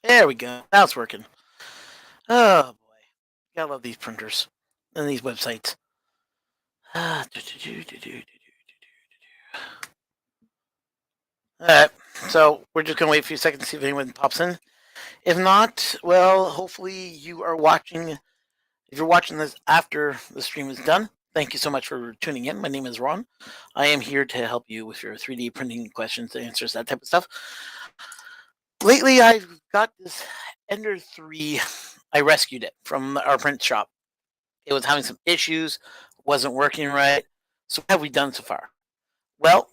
There we go. Now it's working. Oh boy. Gotta love these printers and these websites. Alright. So we're just gonna wait a few seconds to see if anyone pops in. If not, well, hopefully you are watching. If you're watching this after the stream is done, thank you so much for tuning in. My name is Ron. I am here to help you with your 3D printing questions, answers, that type of stuff. Lately, I've got this Ender 3. I rescued it from our print shop. It was having some issues, wasn't working right. So what have we done so far? Well,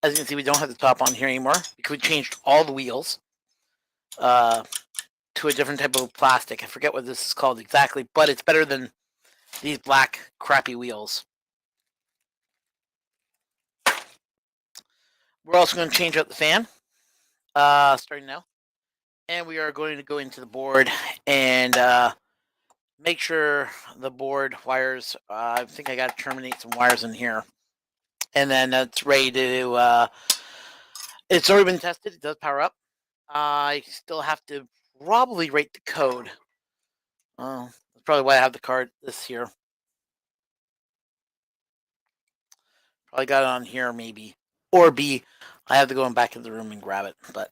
as you can see, we don't have the top on here anymore because we changed all the wheels to a different type of plastic. I forget what this is called exactly, but it's better than these black crappy wheels. We're also going to change out the fan starting now. And we are going to go into the board and make sure the board wires, I think I got to terminate some wires in here. And then it's ready to, it's already been tested. It does power up. I still have to probably rate the code. That's probably why I have the card this here. Probably got it on here maybe. Or B, I have to go back in the room and grab it. But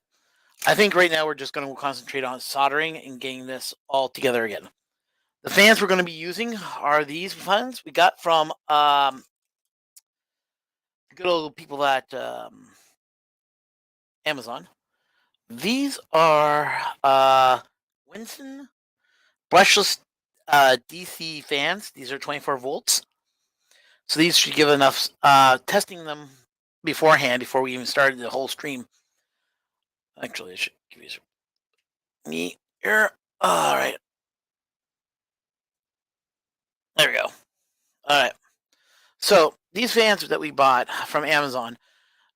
I think right now we're just going to concentrate on soldering and getting this all together again. The fans we're going to be using are these fans we got from good old people at Amazon. These are Winston brushless DC fans. These are 24 volts. So these should give enough. Testing them beforehand, before we even started the whole stream. Actually, I should give you me here. All right. There we go. All right. So these fans that we bought from Amazon,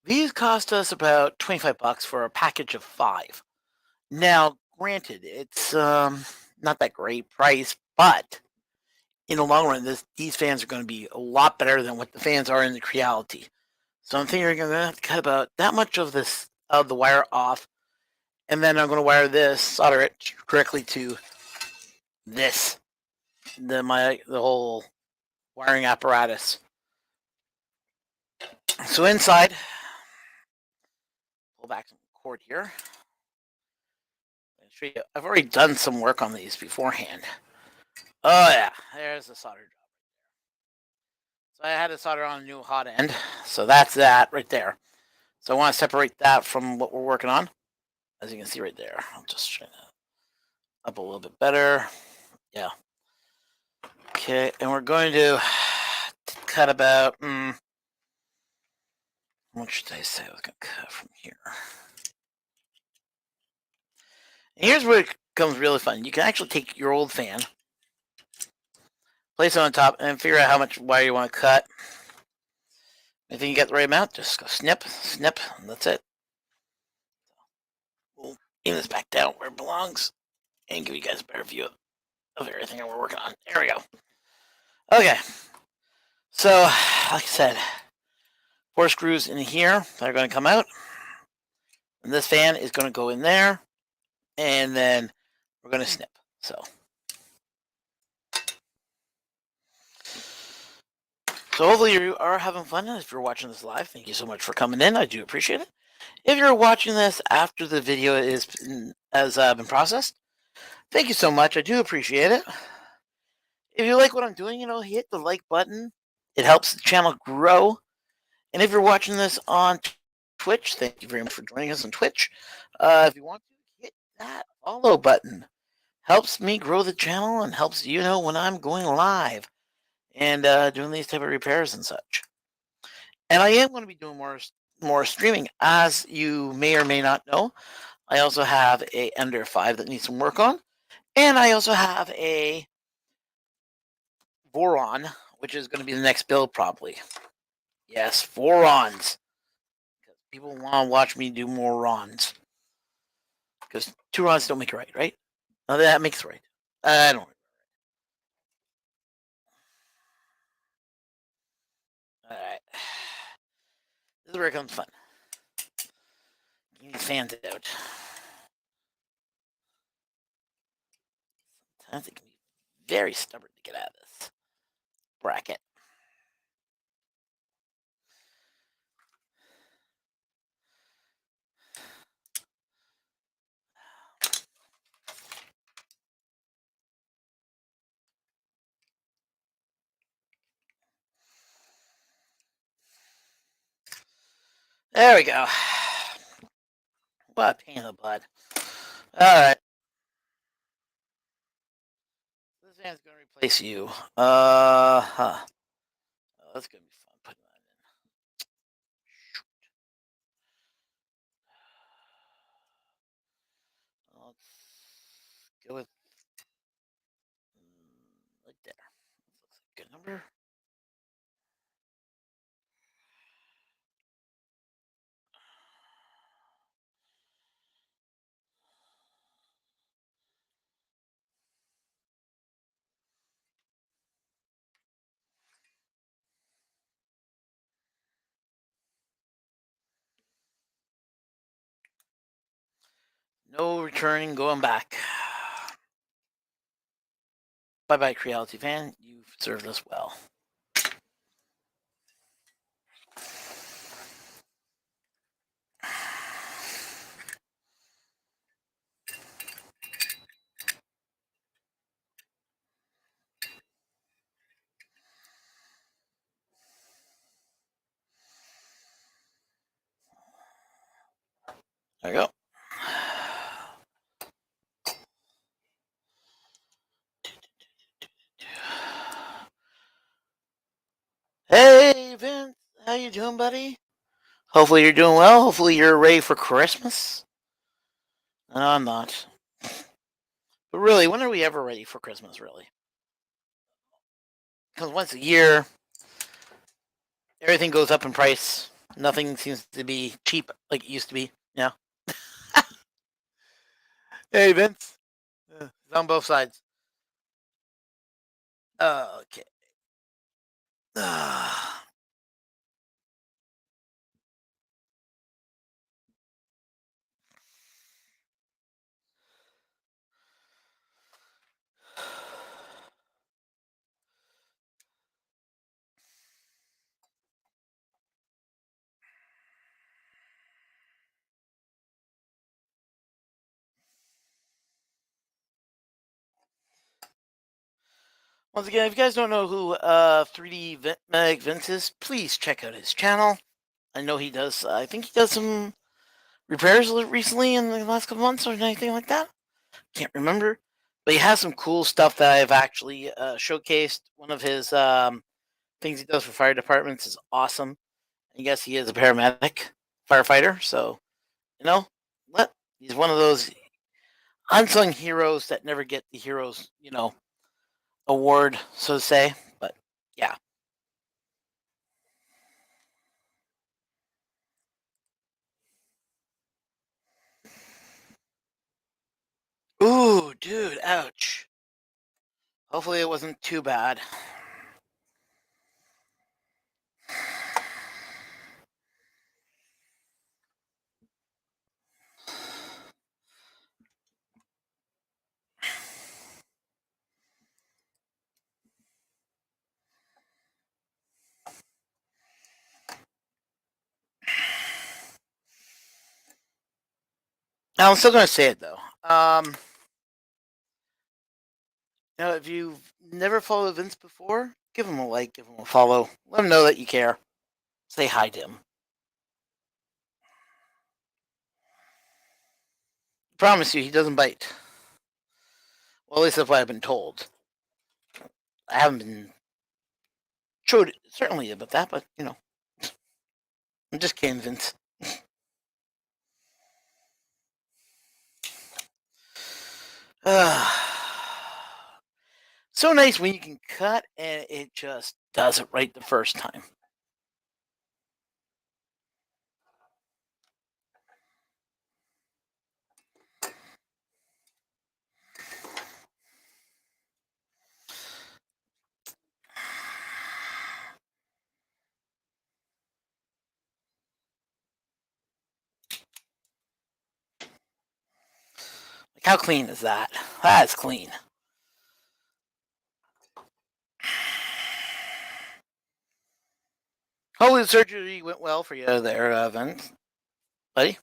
these cost us about $25 for a package of 5. Now, granted, it's not that great price, but in the long run, these fans are going to be a lot better than what the fans are in the Creality. So I'm thinking we're going to have to cut about that much of the wire off, and then I'm going to wire this, solder it directly to this, the whole wiring apparatus. So inside, pull back some cord here. I'll show you. I've already done some work on these beforehand. Oh yeah, there's the solder job. So I had to solder on a new hot end. So that's that right there. So I want to separate that from what we're working on. As you can see right there. I'll just try that up a little bit better. Yeah. Okay, and we're going to cut about, what should I say? I was going to cut from here. And here's where it becomes really fun. You can actually take your old fan, place it on top, and figure out how much wire you want to cut. If you get the right amount, just go snip, snip, and that's it. We'll aim this back down where it belongs and give you guys a better view of everything that we're working on. There we go. Okay. So, like I said, 4 screws in here that are going to come out. And this fan is going to go in there. And then we're going to snip. So hopefully you are having fun. If you're watching this live, thank you so much for coming in. I do appreciate it. If you're watching this after the video has been processed, thank you so much. I do appreciate it. If you like what I'm doing, hit the like button. It helps the channel grow. And if you're watching this on Twitch, thank you very much for joining us on Twitch. If you want to, hit that follow button. Helps me grow the channel and helps you know when I'm going live and doing these type of repairs and such. And I am going to be doing more streaming, as you may or may not know. I also have a Ender 5 that needs some work on, and I also have a Voron, which is going to be the next build probably. Yes, Vorons. Because people want to watch me do more Rons. Because 2 Rons don't make it right? No, that makes it right. I don't. Alright. This is where it comes fun. Getting the fans out. I think can be very stubborn to get out of this bracket. There we go. What a pain in the butt. Alright. This man's gonna replace you. Huh. Oh, that's gonna be fun putting that in. Let's go with right there. Looks like a good number. No returning, going back. Bye bye, Creality fan. You've served us well. There we go. Hey, Vince. How you doing, buddy? Hopefully you're doing well. Hopefully you're ready for Christmas. No, I'm not. But really, when are we ever ready for Christmas, really? Because once a year, everything goes up in price. Nothing seems to be cheap like it used to be. Yeah. Hey, Vince. It's on both sides. Okay. Once again, if you guys don't know who 3D Mag Vince is, please check out his channel. I know he does. I think he does some repairs recently in the last couple months or anything like that. Can't remember, but he has some cool stuff that I've actually showcased. One of his things he does for fire departments is awesome. I guess he is a paramedic, firefighter, so you know, what? He's one of those unsung heroes that never get the heroes, award, so to say. But yeah. Ooh, dude, ouch. Hopefully it wasn't too bad. Now, I'm still gonna say it though. If you've never followed Vince before, give him a like, give him a follow, let him know that you care. Say hi to him. Promise you, he doesn't bite. Well, at least that's what I've been told. I haven't been showed certainly about that, but I'm just kidding, Vince. So nice when you can cut and it just does it right the first time. Like, how clean is that? That's clean. Hopefully the surgery went well for you there, Vince, buddy.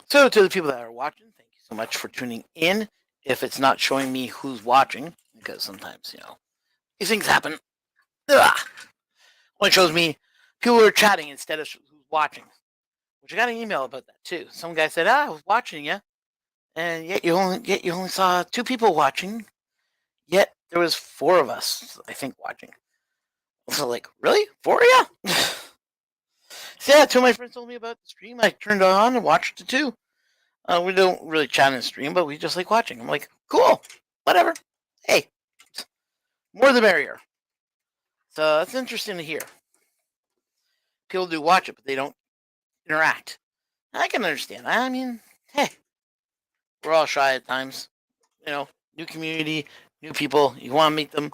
So to the people that are watching, thank you so much for tuning in. If it's not showing me who's watching, because sometimes, these things happen. Ugh. Well, it shows me people are chatting instead of who's watching. Which I got an email about that too. Some guy said, "I was watching you, and yet you only saw 2 people watching. Yet there was 4 of us, I think, watching." So like, really, 4 of you? So yeah, 2 of my friends told me about the stream. I turned it on and watched it too. We don't really chat in the stream, but we just like watching. I'm like, cool, whatever. Hey, more the merrier. So that's interesting to hear. People do watch it, but they don't interact. I can understand. I mean, hey, we're all shy at times. New community, new people. You want to meet them.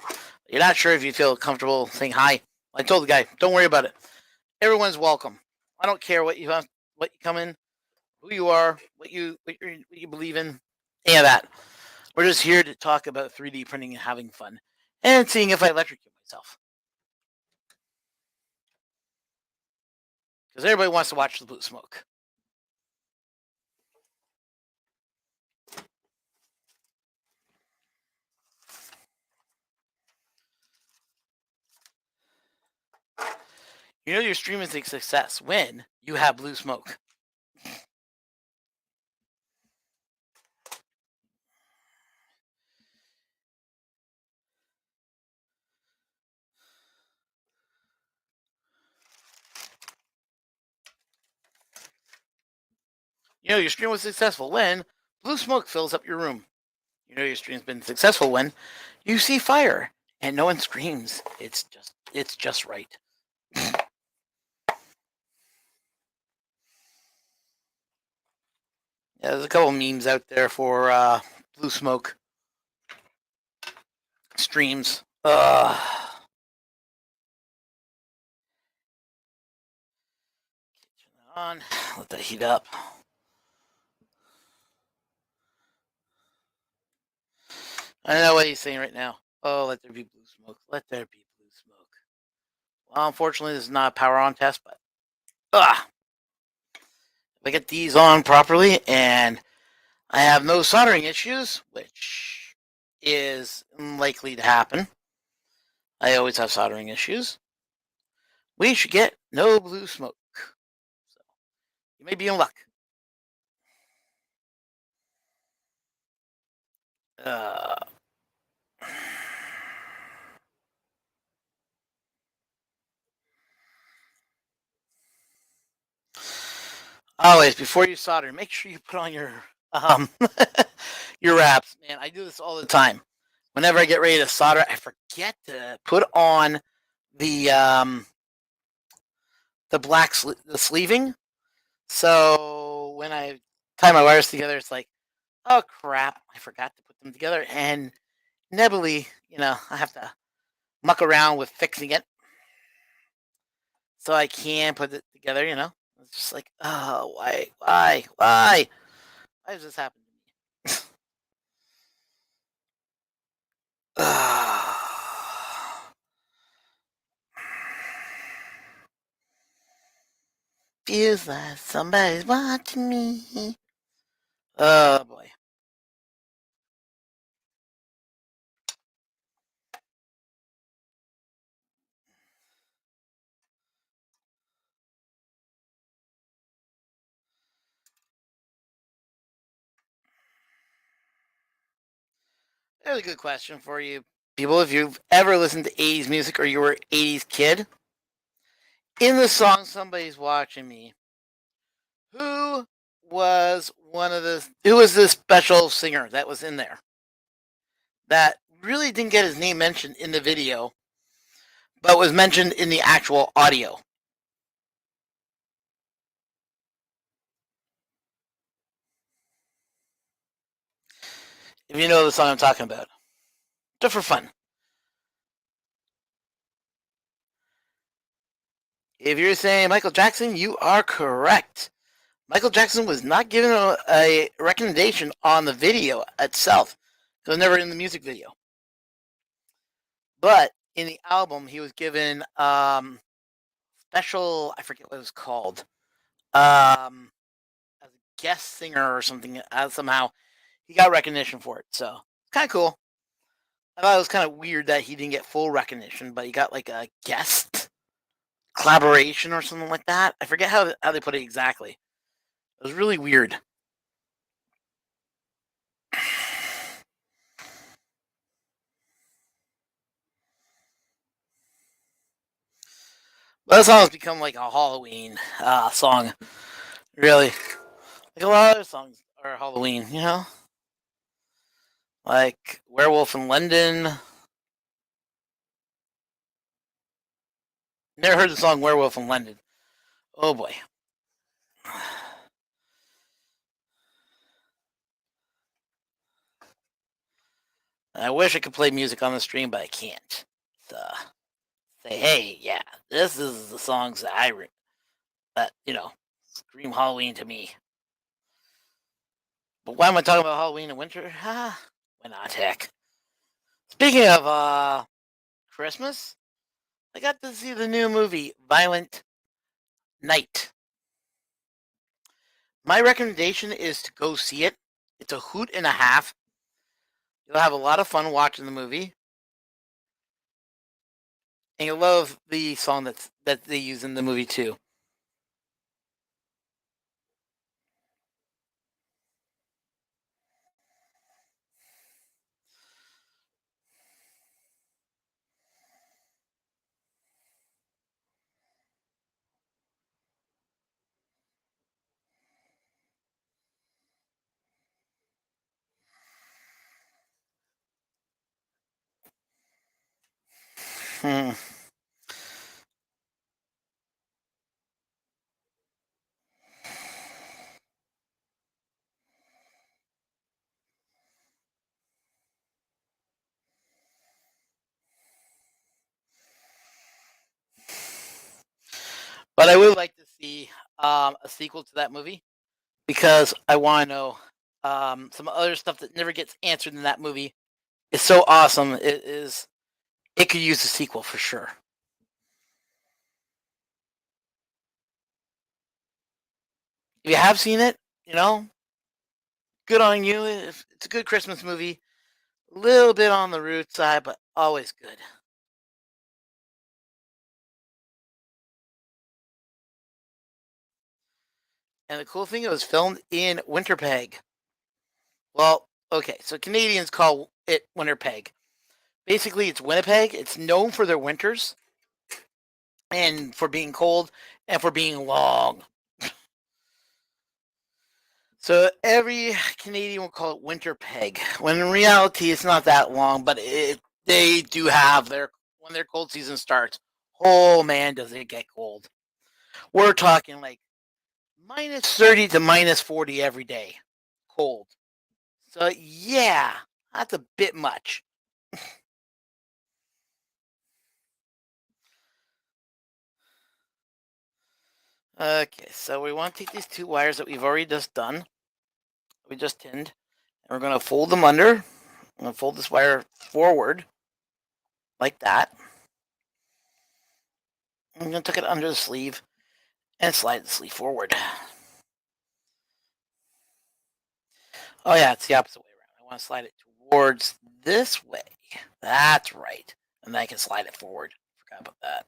You're not sure if you feel comfortable saying hi. I told the guy, don't worry about it. Everyone's welcome. I don't care what you come in, who you are, what you believe in, any of that. We're just here to talk about 3D printing and having fun, and seeing if I electrocute myself. Because everybody wants to watch the blue smoke. You know your stream is a success when you have blue smoke. You know your stream was successful when blue smoke fills up your room. You know your stream's been successful when you see fire and no one screams. It's just right. Yeah, there's a couple memes out there for blue smoke streams. Turn that on. Let that heat up. I know what he's saying right now. Oh, let there be blue smoke. Let there be blue smoke. Well, unfortunately, this is not a power on test, but if I get these on properly and I have no soldering issues, which is likely to happen. I always have soldering issues. We should get no blue smoke. So you may be in luck. Always, before you solder, make sure you put on your your wraps. Man, I do this all the time. Whenever I get ready to solder, I forget to put on the black the sleeving. So when I tie my wires together, it's like, oh crap, I forgot to put them together, and inevitably, I have to muck around with fixing it so I can put it together. It's just like, oh, why does this happen to me? Feels like somebody's watching me. Oh boy. There's a good question for you, people. If you've ever listened to 80s music or you were an 80s kid, in the song Somebody's Watching Me, who who was this special singer that was in there that really didn't get his name mentioned in the video, but was mentioned in the actual audio? If you know the song I'm talking about. Just for fun. If you're saying Michael Jackson, you are correct. Michael Jackson was not given a recommendation on the video itself. It was never in the music video. But in the album, he was given special, I forget what it was called, as a guest singer or something. Somehow he got recognition for it. So it's kind of cool. I thought it was kind of weird that he didn't get full recognition, but he got like a guest collaboration or something like that. I forget how they put it exactly. It was really weird. But that song has become like a Halloween song. Really, like a lot of other songs are Halloween. You know, like Werewolf in London. Never heard the song Werewolf in London. Oh boy. I wish I could play music on the stream, but I can't. So say, hey, yeah, this is the songs that that scream Halloween to me. But why am I talking about Halloween in winter? Why not? Heck. Speaking of Christmas, I got to see the new movie Violent Night. My recommendation is to go see it. It's a hoot and a half. You'll have a lot of fun watching the movie. And you'll love the song that they use in the movie too. Hmm. But I would like to see a sequel to that movie because I want to know some other stuff that never gets answered in that movie. It's so awesome. It could use a sequel for sure. If you have seen it, good on you. It's a good Christmas movie. A little bit on the rude side, but always good. And the cool thing, it was filmed in Winterpeg. Well, okay, so Canadians call it Winterpeg. Basically, it's Winnipeg. It's known for their winters and for being cold and for being long. So every Canadian will call it Winterpeg, when in reality it's not that long, but they do have when their cold season starts. Oh man, does it get cold! We're talking like -30 to -40 every day, cold. So yeah, that's a bit much. Okay, so we want to take these two wires that we've already just done. We just tinned, and we're going to fold them under. I'm going to fold this wire forward like that. I'm going to tuck it under the sleeve and slide the sleeve forward. Oh yeah, it's the opposite way around. I want to slide it towards this way. That's right. And then I can slide it forward. Forgot about that.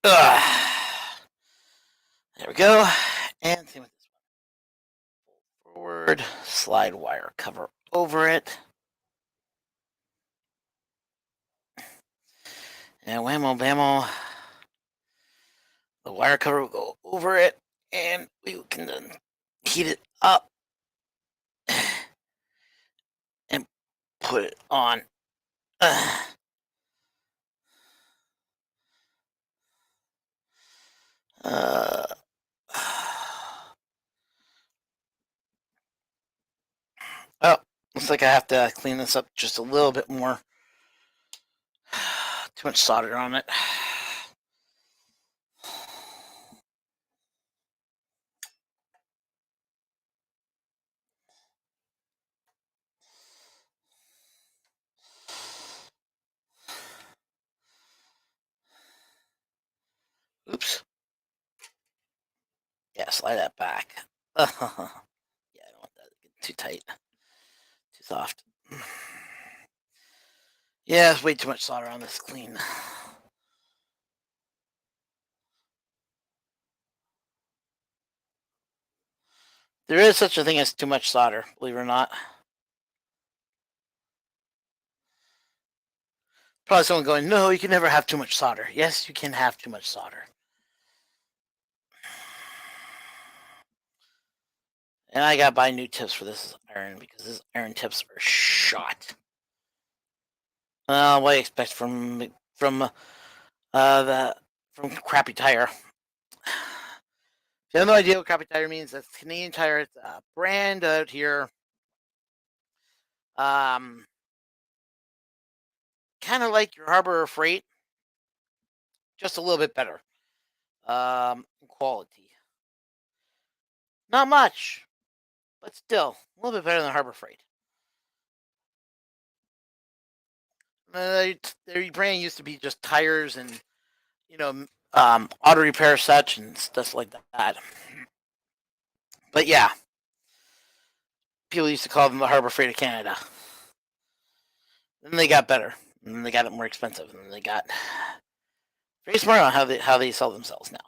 Ugh. There we go. And same with this one. Forward, slide wire cover over it. And whammo bammo. The wire cover will go over it, and we can then heat it up and put it on. Uh, uh, oh, looks like I have to clean this up just a little bit more. Too much solder on it. apply that back. Yeah, I don't want that to get too tight, too soft. Yeah, it's way too much solder on this clean. There is such a thing as too much solder, believe it or not. Probably someone going, no, you can never have too much solder. Yes, you can have too much solder. And I gotta buy new tips for this iron because this iron tips are shot. What do you expect the from Crappy Tire? If you have no idea what Crappy Tire means, that's Canadian Tire. It's a brand out here. Um, kind of like your Harbor Freight, just a little bit better. Quality. Not much, but still a little bit better than Harbor Freight. Their brand used to be just tires and auto repair such and stuff like that. But yeah, people used to call them the Harbor Freight of Canada. Then they got better, and then they got it more expensive, and then they got very smart on how they sell themselves now.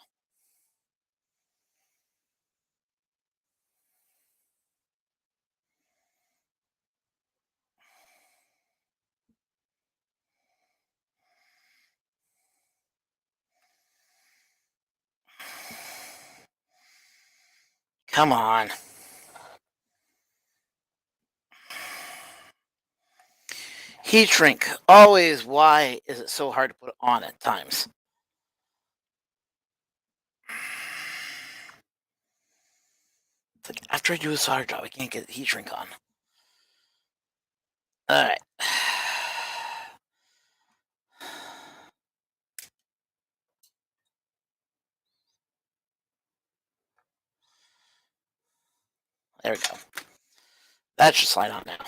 Come on. Heat shrink. Always, why is it so hard to put on at times? It's like after I do a solder job, I can't get the heat shrink on. Alright. There we go. That should slide on now.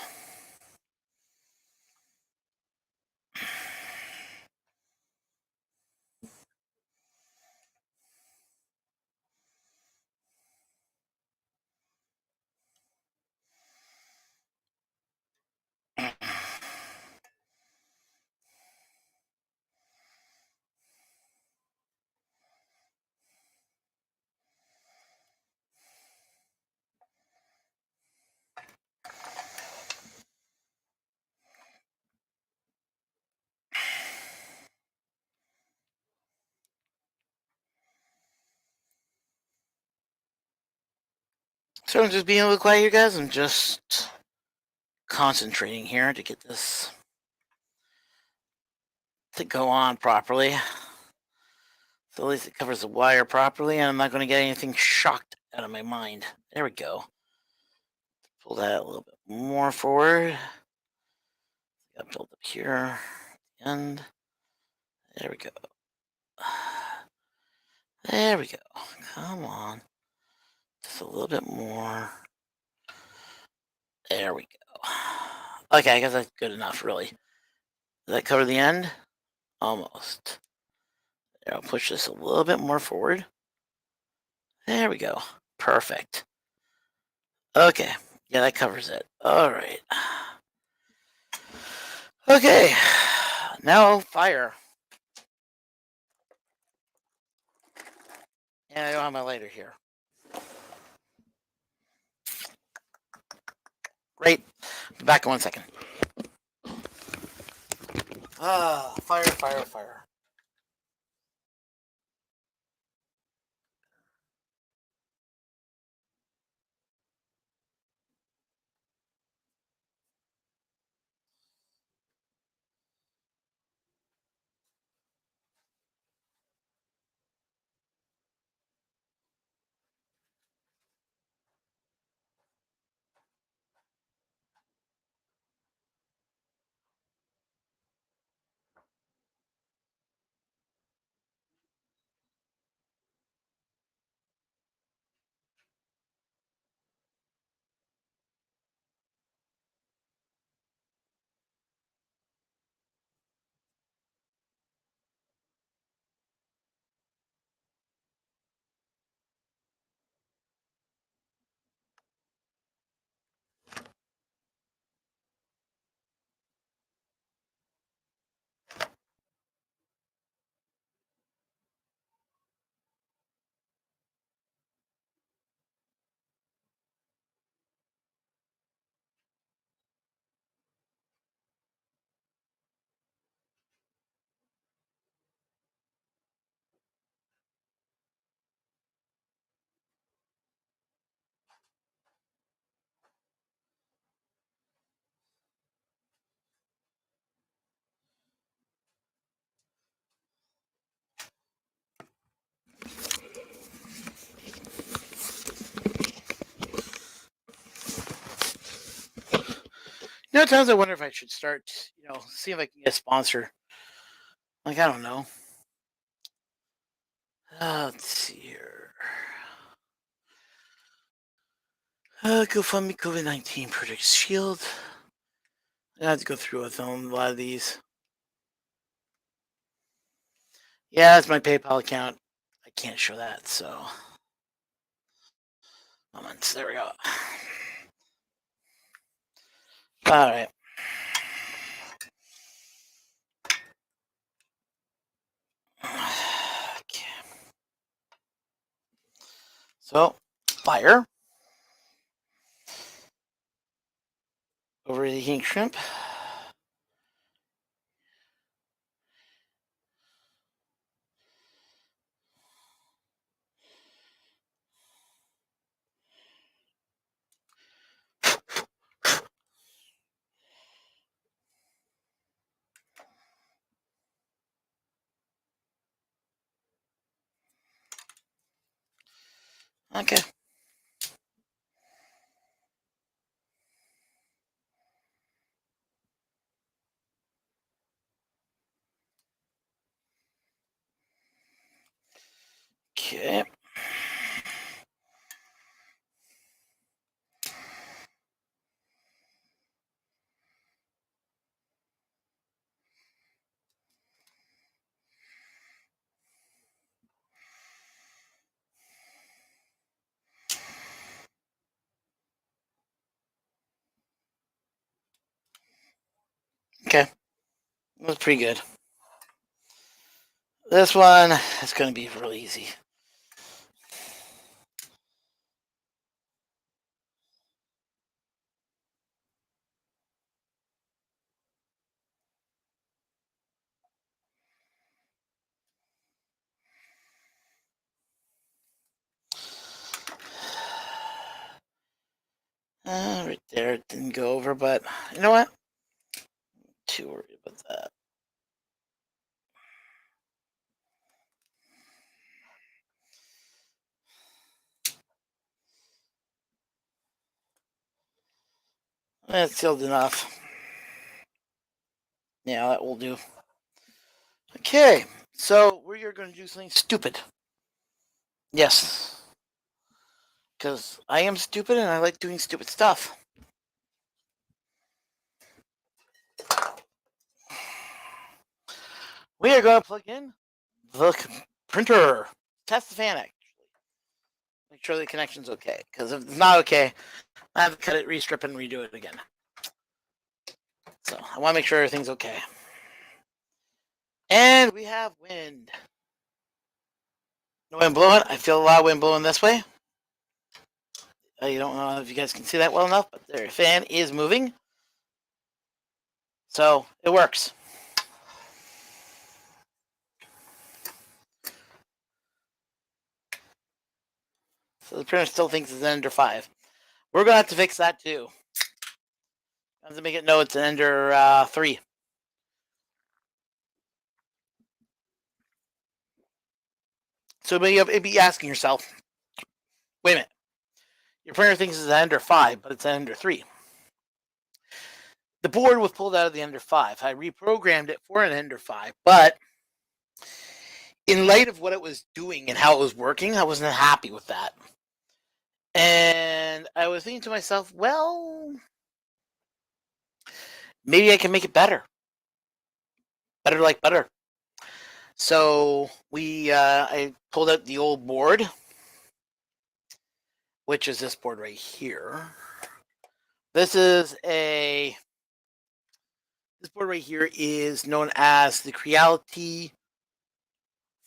So I'm just being a little quiet here, guys. I'm just concentrating here to get this to go on properly. So at least it covers the wire properly, and I'm not going to get anything shocked out of my mind. There we go. Pull that a little bit more forward. Got built up here. And there we go. There we go. Come on. Just a little bit more. There we go. Okay, I guess that's good enough, really. Does that cover the end? Almost. There, I'll push this a little bit more forward. There we go. Perfect. Okay. Yeah, that covers it. All right. Okay. Now fire. And I don't have my lighter here. Great. Be back in 1 second. Fire, fire, fire. You know, times I wonder if I should start, see if I can get a sponsor. Like, I don't know. Let's see here. GoFundMe COVID-19 Project Shield. I have to go through with them, a lot of these. Yeah, that's my PayPal account. I can't show that, so. Moments. There we go. All right. Okay. So, fire. Overeating shrimp. Okay. Okay. Okay. That was pretty good. This one is going to be real easy. Right there, it didn't go over, but you know what? Too worried about that. That's sealed enough. Yeah, that will do. Okay, so we are going to do something stupid. Yes. Because I am stupid and I like doing stupid stuff. We are going to plug in the printer. Test the fan, actually. Make sure the connection's okay. Because if it's not okay, I have to cut it, restrip, and redo it again. So I want to make sure everything's okay. And we have wind. No wind blowing. I feel a lot of wind blowing this way. You don't know if you guys can see that well enough, but their fan is moving. So it works. So the printer still thinks it's an Ender 5. We're going to have to fix that too. I have to make it know it's an Ender 3. So you'll be asking yourself, wait a minute, your printer thinks it's an Ender 5, but it's an Ender 3. The board was pulled out of the Ender 5. I reprogrammed it for an Ender 5, but in light of what it was doing and how it was working, I wasn't happy with that. And I was thinking to myself, well, maybe I can make it better. Better like butter. So I pulled out the old board, which is this board right here. This board right here is known as the Creality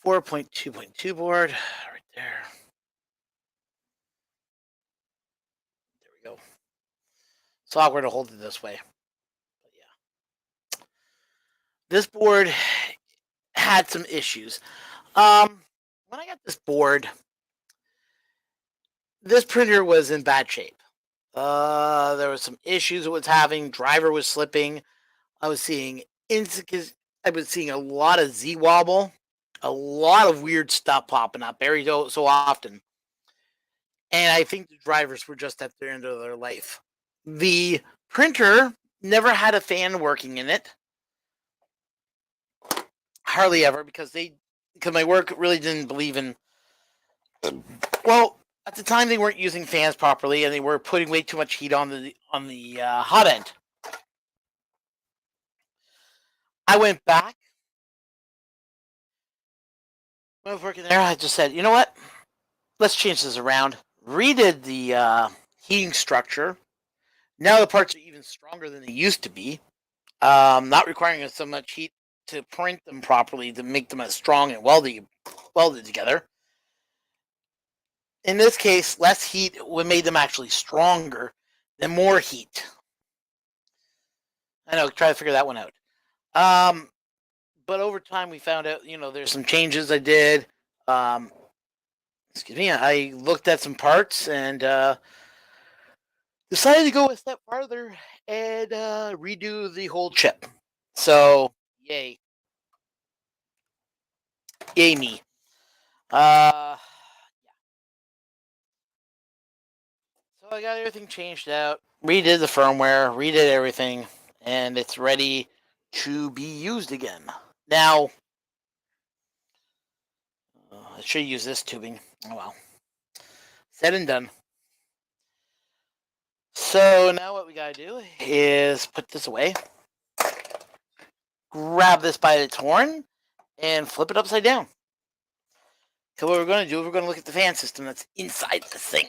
4.2.2 board. Right there. There we go. It's awkward to hold it this way. But yeah. This board had some issues. When I got this board, this printer was in bad shape. There was some issues it was having. Driver was slipping. I was seeing a lot of Z wobble, a lot of weird stuff popping up every so often. And I think the drivers were just at the end of their life. The printer never had a fan working in it. Hardly ever, because my work really didn't believe in. Well, at the time they weren't using fans properly, and they were putting way too much heat on the hot end. I went back. When I was working there, I just said, you know what? Let's change this around. Redid the heating structure. Now the parts are even stronger than they used to be. Not requiring so much heat to print them properly to make them as strong and welded together. In this case, less heat made them actually stronger than more heat. I know, try to figure that one out. But over time, we found out, there's some changes I did. Excuse me, I looked at some parts and decided to go a step farther and redo the whole chip. So, yay. Yay me. So I got everything changed out, redid the firmware, redid everything, and it's ready to be used again. Now, I should use this tubing. Oh well. Said and done. So now what we gotta do is put this away, grab this by its horn, and flip it upside down. So what we're going to do, we're going to look at the fan system that's inside this thing.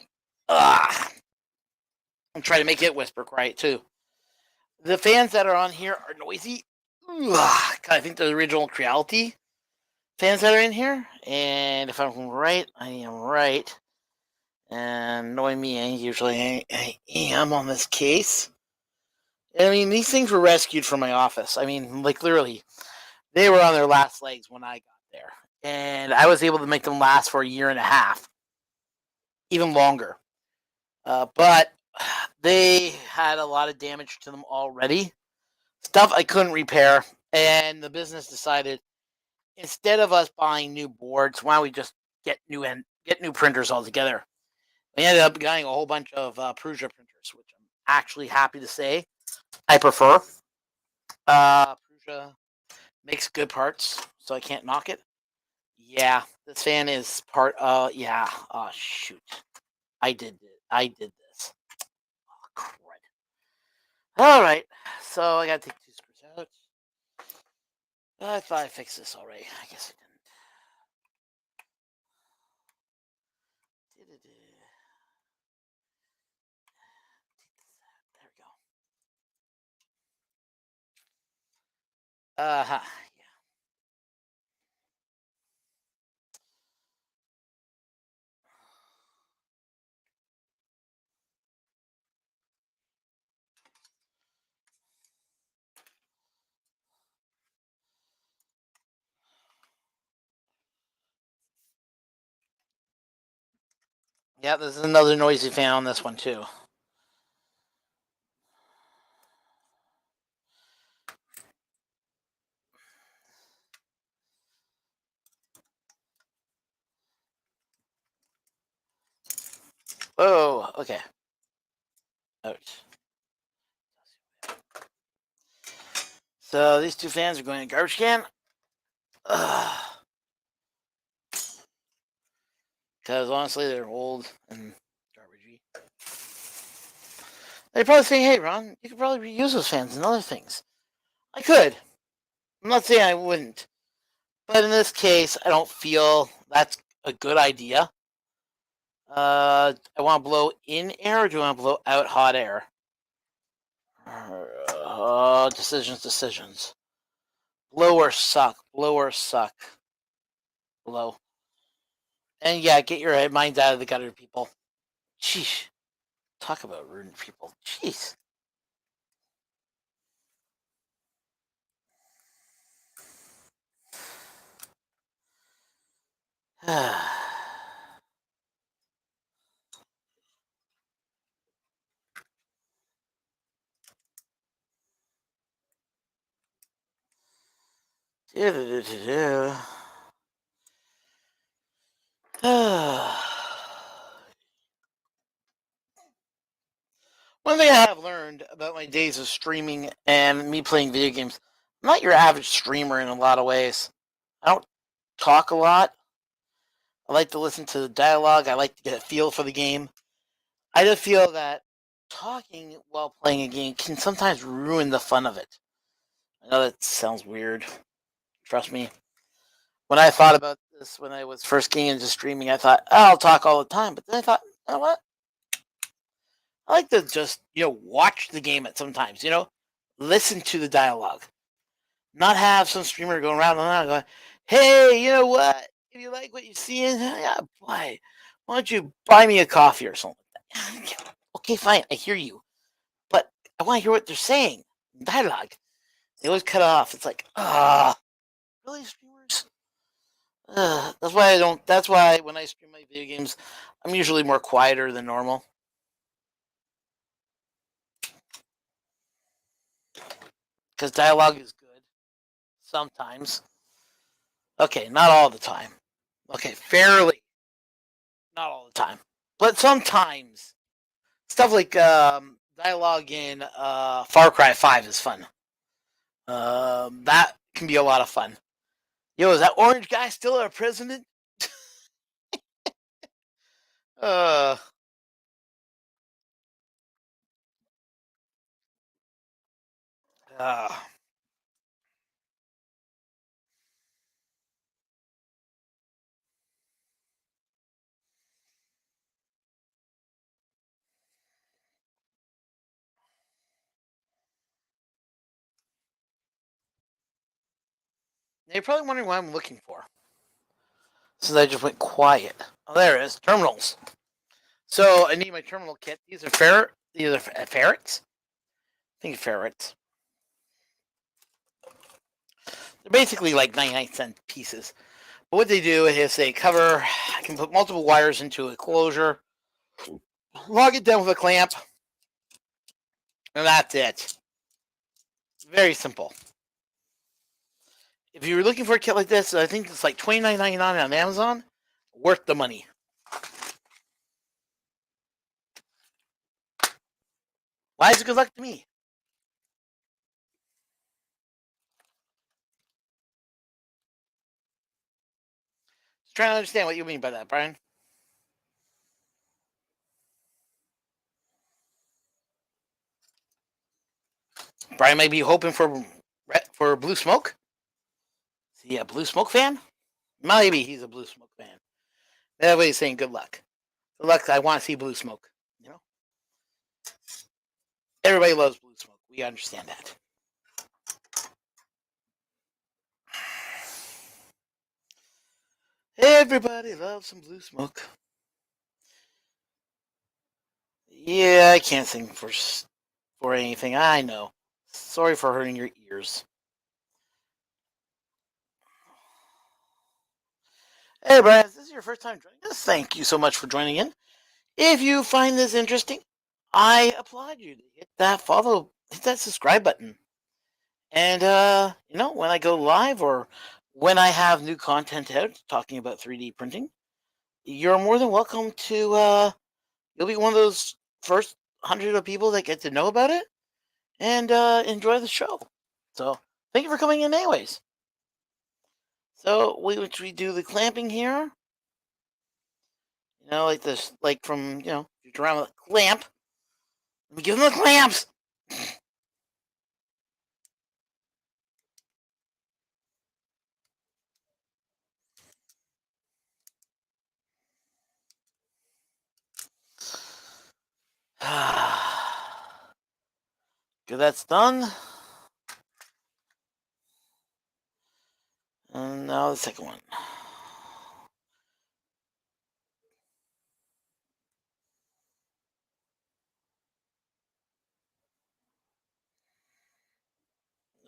I'm trying to make it whisper quiet too. The fans that are on here are noisy. I think the original Creality fans that are in here. And if I'm right, I am right. And knowing me, usually I am on this case. I mean, these things were rescued from my office. I mean, like literally, they were on their last legs when I got there. And I was able to make them last for a year and a half, even longer. But they had a lot of damage to them already. Stuff I couldn't repair. And the business decided, instead of us buying new boards, why don't we just get new printers altogether? We ended up getting a whole bunch of Prusa printers, which I'm actually happy to say I prefer. Prusa makes good parts, so I can't knock it. Yeah, this fan is part. Yeah. Oh shoot, I did this. Oh crud. All right, so I gotta take 2 screws out. I thought I fixed this already. I guess I didn't. There we go. Yeah. Yeah, there's another noisy fan on this one too. Oh, okay. Ouch. So these 2 fans are going in garbage can. Because honestly, they're old and garbagey. They're probably saying, hey, Ron, you could probably reuse those fans and other things. I could. I'm not saying I wouldn't. But in this case, I don't feel that's a good idea. I want to blow in air, or do I want to blow out hot air? Decisions. Blow or suck. Blow. And yeah, get your minds out of the gutter, people. Sheesh. Talk about rude people. Jeez. One thing I have learned learned about my days of streaming and me playing video games, I'm not your average streamer in a lot of ways. I don't talk a lot. I like to listen to the dialogue. I like to get a feel for the game. I just feel that talking while playing a game can sometimes ruin the fun of it. I know that sounds weird. Trust me. When I thought about this when I was first getting into streaming, I thought, oh, I'll talk all the time. But then I thought, you know what? I like to just, watch the game at sometimes, listen to the dialogue. Not have some streamer going around and around going, hey, you know what? If you like what you're seeing, yeah, boy, why don't you buy me a coffee or something like that? Okay, fine, I hear you. But I want to hear what they're saying. Dialogue. They always cut off. It's like, really, streamers? That's why when I stream my video games, I'm usually more quieter than normal. Because dialogue is good. Sometimes. Okay, not all the time. Okay, fairly. Not all the time. But sometimes. Stuff like dialogue in Far Cry 5 is fun. That can be a lot of fun. Yo, is that orange guy still our president? uh, uh, you're probably wondering what I'm looking for. Since I just went quiet. Oh, there it is. Terminals. So I need my terminal kit. These are ferrets. I think ferrets. They're basically like 99-cent pieces. But what they do is they cover. I can put multiple wires into a closure, log it down with a clamp, and that's it. Very simple. If you're looking for a kit like this, I think it's like $29.99 on Amazon. Worth the money. Why is it good luck to me? Just trying to understand what you mean by that, Brian. Brian may be hoping for blue smoke. Is he a blue smoke fan? Maybe he's a blue smoke fan. Everybody's saying good luck. Good luck. I want to see blue smoke. Everybody loves blue smoke. We understand that. Everybody loves some blue smoke. Yeah, I can't sing for anything. I know. Sorry for hurting your ears. Hey, Brian, if this is your first time joining us, thank you so much for joining in. If you find this interesting, I applaud you to hit that follow, hit that subscribe button. And, when I go live or when I have new content out talking about 3D printing, you're more than welcome to, you'll be one of those first 100 of people that get to know about it and enjoy the show. So, thank you for coming in, anyways. So, we do the clamping here. Like this, like from, around with a clamp. Let me give them the clamps. Good, that's done. And now the second one.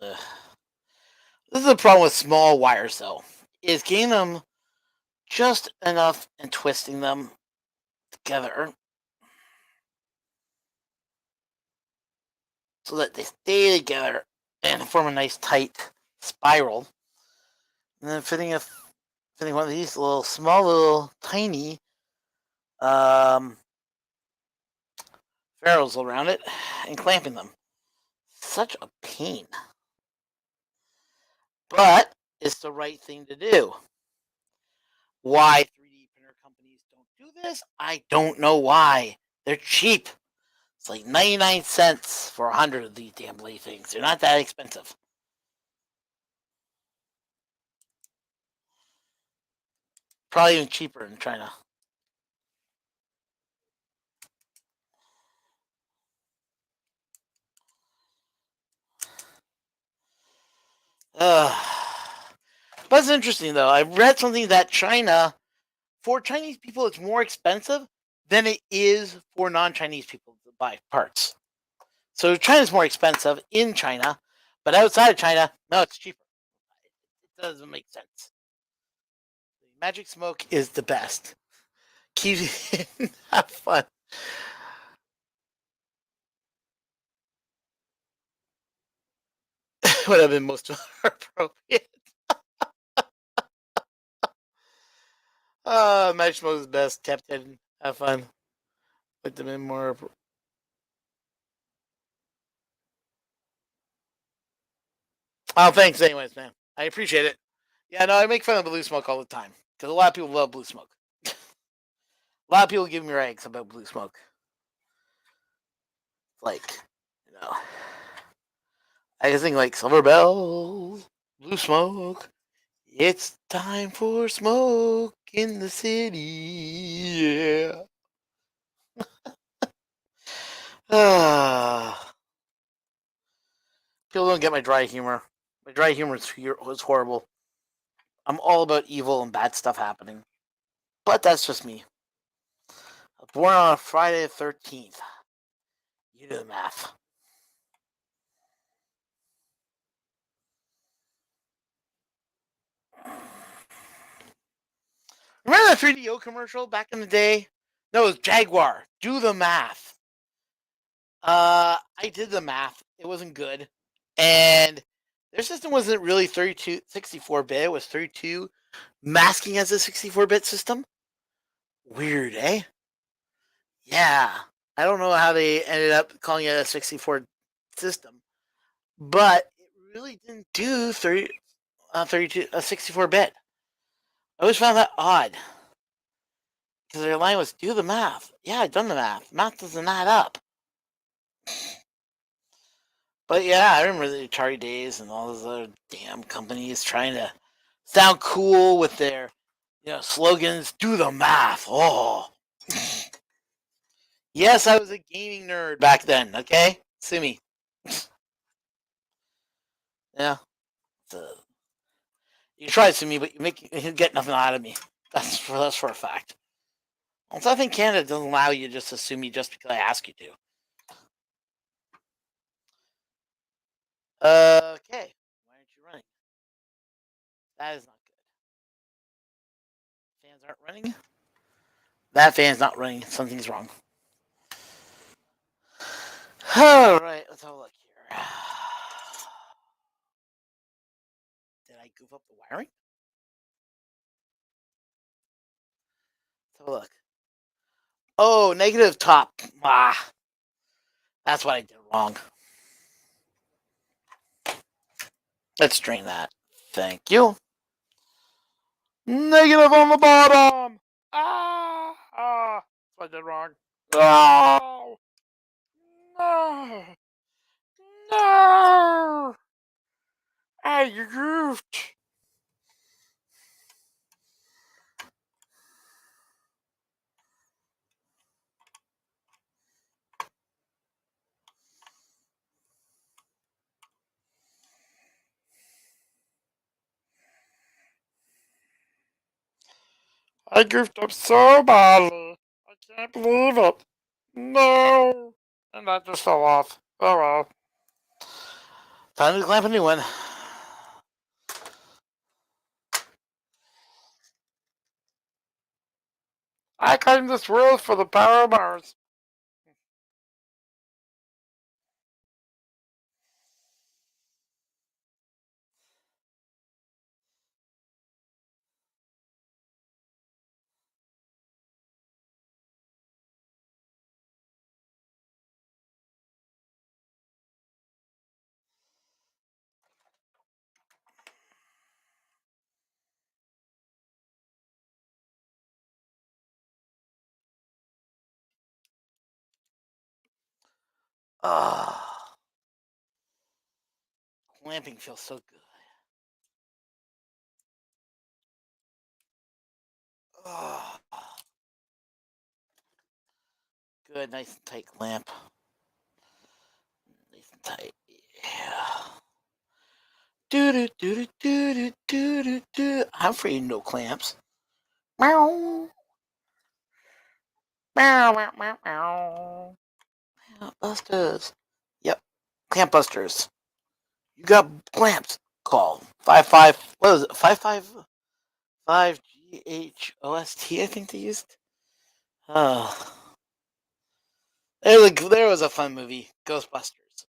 Ugh. This is the problem with small wires, though, is getting them just enough and twisting them together so that they stay together and form a nice tight spiral. And then fitting one of these little tiny um, ferrules around it and clamping them. Such a pain. But it's the right thing to do. Why 3D printer companies don't do this? I don't know why. They're cheap. It's like 99 cents for 100 of these damn blade things. They're not that expensive. Probably even cheaper in China. But it's interesting though. I read something that China, for Chinese people, it's more expensive than it is for non-Chinese people to buy parts. So China's more expensive in China, but outside of China, no, it's cheaper. It doesn't make sense. Magic Smoke is the best. Keep have fun. Would have been most appropriate. Magic Smoke is the best. Kept hidden. Have fun. Would have been more. Oh, thanks, anyways, man. I appreciate it. Yeah, no, I make fun of Blue Smoke all the time because a lot of people love Blue Smoke. A lot of people give me rags about Blue Smoke. Like, you know, I just think like Silver Bells, Blue Smoke. It's time for smoke in the city. Yeah. People don't get my dry humor. My dry humor was horrible. I'm all about evil and bad stuff happening. But that's just me. I was born on a Friday the 13th. You do the math. Remember the 3DO commercial back in the day? No, it was Jaguar. Do the math. I did the math. It wasn't good. And their system wasn't really 32, 64-bit. It was 32 masking as a 64-bit system. Weird, eh? Yeah. I don't know how they ended up calling it a 64 system, but it really didn't do 32, a 64-bit. I always found that odd because their line was do the math. Yeah, I've done the math. Math doesn't add up. But yeah, I remember the Atari days and all those other damn companies trying to sound cool with their, slogans. Do the math. Oh, yes, I was a gaming nerd back then. Okay, sue me. Yeah, you try to sue me, but you get nothing out of me. That's for a fact. Also, I think Canada doesn't allow you to just sue me just because I ask you to. Okay, why aren't you running? That is not good. Fans aren't running. That fan's not running. Something's wrong. All right, let's have a look here. Did I goof up the wiring? Let's have a look. Oh, negative top. That's what I did wrong. Let's drain that. Thank you. Negative on the bottom. That's what I did wrong. Oh, no. No. You goofed. I goofed up so badly. I can't believe it. No. And that just fell off. Oh well. Time to clamp a new one. I claim this world for the power of Mars. Ah, clamping feels so good. Oh, good, nice and tight clamp. Nice and tight. Yeah. Do do do do do do do do. I'm afraid no clamps. Meow. Meow meow meow meow. Clamp busters. Yep. Clamp busters. You got clamps. Call 55. What is it? 555 GHOST. I think they used. Oh, there was a fun movie, Ghostbusters.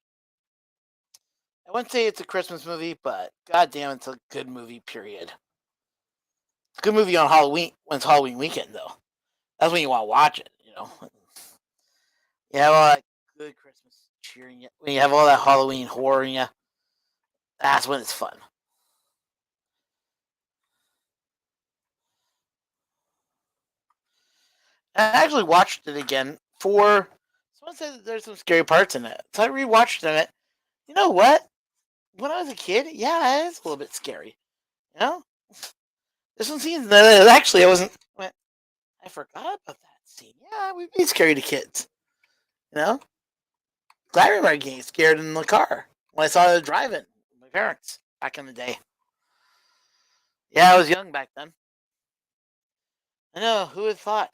I wouldn't say it's a Christmas movie, but goddamn, it's a good movie. Period. It's a good movie on Halloween when it's Halloween weekend, though. That's when you want to watch it. You know, you have all that good Christmas cheer in you. When you have all that Halloween horror in you, that's when it's fun. I actually watched it again for. Someone said that there's some scary parts in it, so I rewatched it. You know what? When I was a kid, yeah, it's a little bit scary. You know, there's some scenes that actually I wasn't. I forgot about that scene. Yeah, it would be scary to kids. You know, I remember getting scared in the car when I saw it driving with my parents back in the day. Yeah, I was young back then. I know. Who would have thought?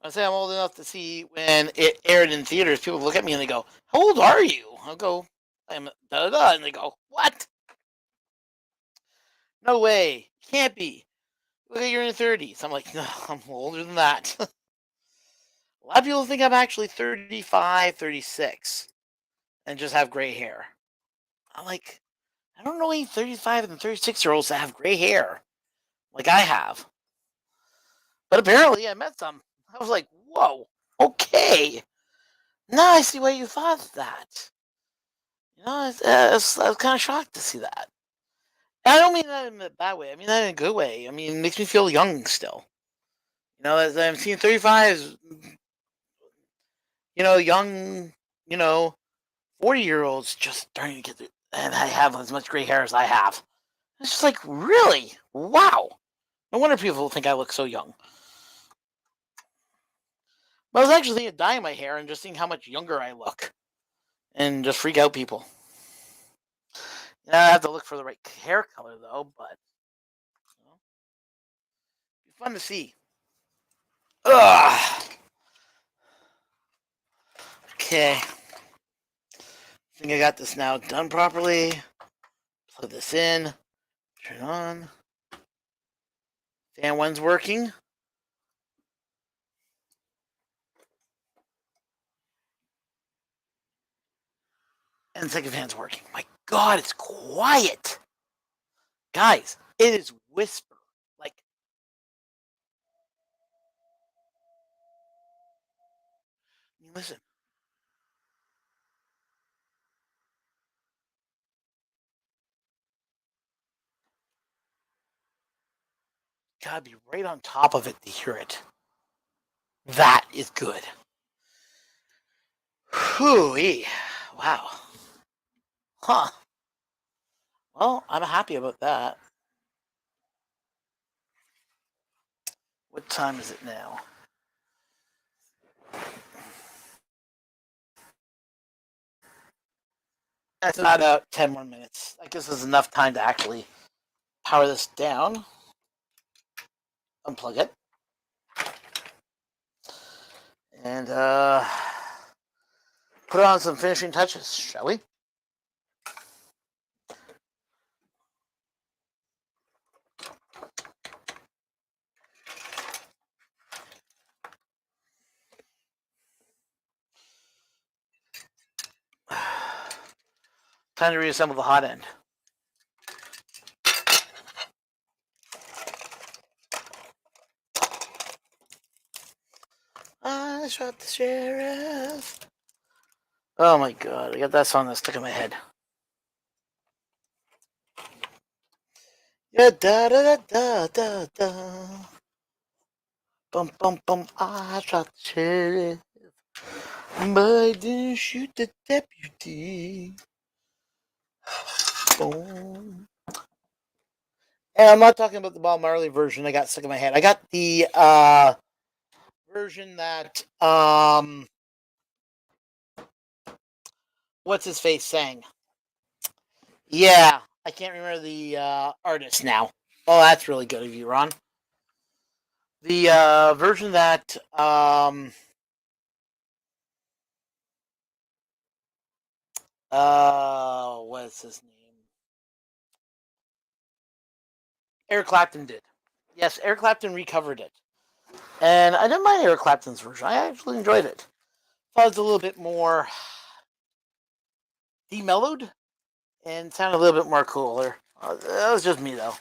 I say I'm old enough to see when it aired in theaters. People look at me and they go, "How old are you?" I'll go, "I'm da da da," and they go, "What? No way! Can't be. Look at you're in your 30s." I'm like, "No, I'm older than that." A lot of people think I'm actually 35, 36, and just have gray hair. I'm like, I don't know any 35 and 36-year-olds that have gray hair like I have. But apparently, I met some. I was like, whoa, okay. Now I see why you thought that. You know, I was kind of shocked to see that. And I don't mean that in a bad way. I mean that in a good way. I mean, it makes me feel young still. You know, as I'm seeing 35s, young, you know, 40-year-olds just starting to get through, and I have as much gray hair as I have. It's just like, really? Wow. No wonder people think I look so young. But I was actually thinking of dyeing my hair and just seeing how much younger I look and just freak out people. I have to look for the right hair color though, but it's fun to see. Ugh. Okay. I think I got this now done properly. Plug this in. Turn on. Fan one's working. And the second fan's working. My God, it's quiet. Guys, it is whisper. Like, listen. Gotta be right on top of it to hear it. That is good. Hooey. Wow. Huh. Well, I'm happy about that. What time is it now? That's about 10 more minutes. I guess there's enough time to actually power this down. Unplug it. And put on some finishing touches, shall we? Time to reassemble the hot end. I shot the sheriff. Oh my God, I got that song that's stuck in my head. Yeah, da da da da da da. Bum bum bum. I shot the sheriff, but I didn't shoot the deputy. Boom. And I'm not talking about the Bob Marley version. I got stuck in my head. I got the version that what's his face sang. Yeah, I can't remember the artist now. Oh, that's really good of you, Ron. The version that what's his name? Eric Clapton did. Yes, Eric Clapton recovered it, and I didn't mind Eric Clapton's version. I actually enjoyed it. Thought it was a little bit more demellowed and sounded a little bit more cooler. That was just me, though.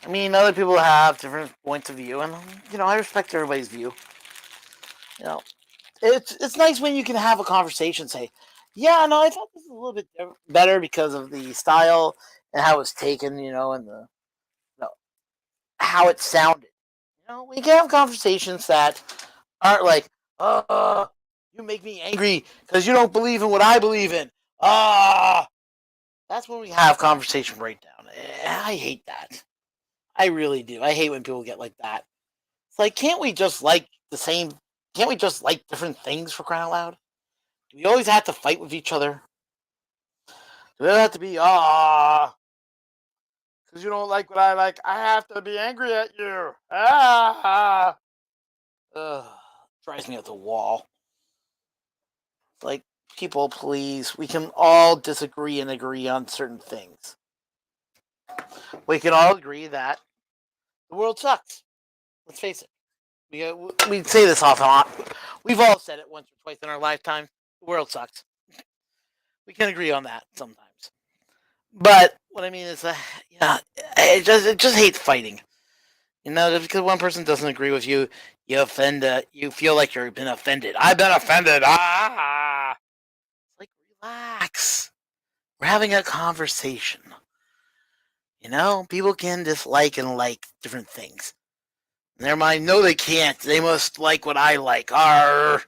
I mean, other people have different points of view, and I respect everybody's view. You know, it's nice when you can have a conversation. Say, yeah, no, I thought this was a little bit better because of the style and how it was taken. And the how it sounded. We can have conversations that aren't like, you make me angry because you don't believe in what I believe in. That's when we have conversation breakdown. I hate that. I really do. I hate when people get like that. It's like, can't we just like the same? Can't we just like different things for crying out loud? Do we always have to fight with each other? Do it have to be because you don't like what I like? I have to be angry at you. Drives me up the wall. Like, people, please, we can all disagree and agree on certain things. We can all agree that the world sucks. Let's face it. We say this often. We've all said it once or twice in our lifetime. The world sucks. We can agree on that sometimes. But what I mean is, I just hate fighting. Just because one person doesn't agree with you, you offend. You feel like you've been offended. I've been offended. It's like, relax. We're having a conversation. People can dislike and like different things. Never mind. No, they can't. They must like what I like. Arr.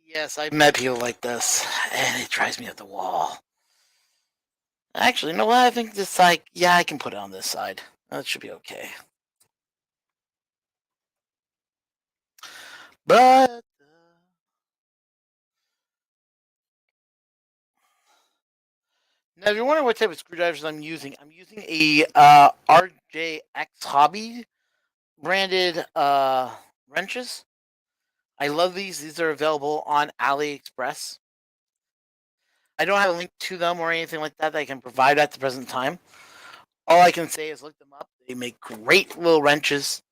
Yes, I've met people like this, and it drives me up the wall. Actually, you know what? I think this I can put it on this side. That should be okay. But now, if you're wondering what type of screwdrivers I'm using a RJX Hobby branded wrenches. I love these. These are available on AliExpress. I don't have a link to them or anything like that I can provide at the present time. All I can say is look them up. They make great little wrenches.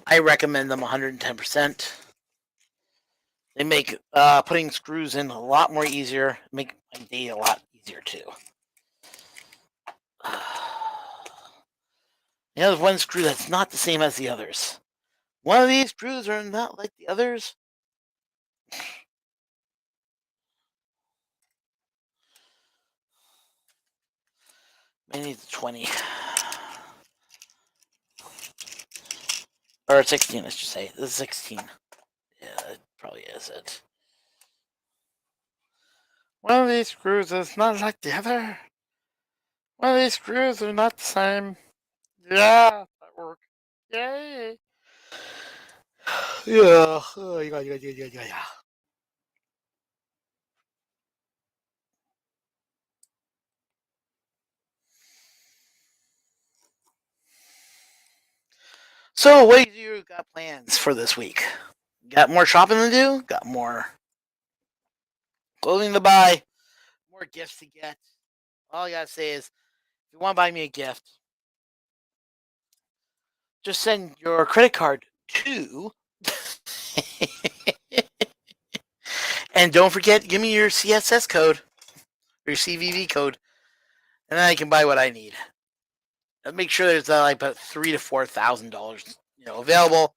I recommend them 110%. They make putting screws in a lot more easier. Make my day a lot easier too. There's one screw that's not the same as the others. One of these screws are not like the others. I need the 20. Or 16, I should say. This is 16. Yeah, that probably is it. One of these screws is not like the other. One of these screws are not the same. Yeah, that worked. Yay. Yeah. Yeah. So, what do you got plans for this week? Got more shopping to do? Got more clothing to buy? More gifts to get? All I gotta say is, if you want to buy me a gift, just send your credit card to. And don't forget, give me your CSS code, or your CVV code, and then I can buy what I need. Make sure there's like about $3,000 to $4,000, available,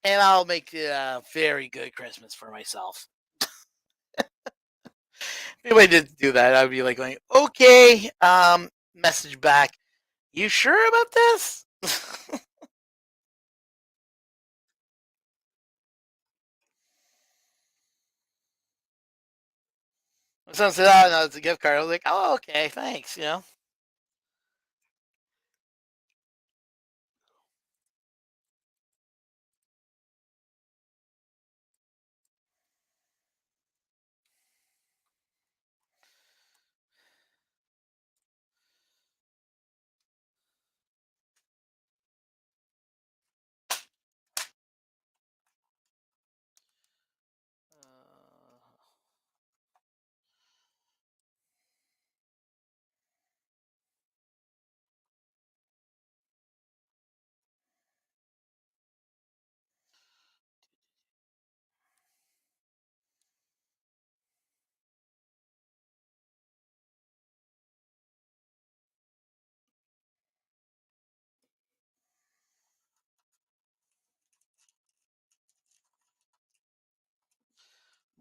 and I'll make a very good Christmas for myself. If I did do that, I'd be like going, okay, message back. You sure about this? When someone said, "Oh no, it's a gift card," I was like, "Oh, okay, thanks."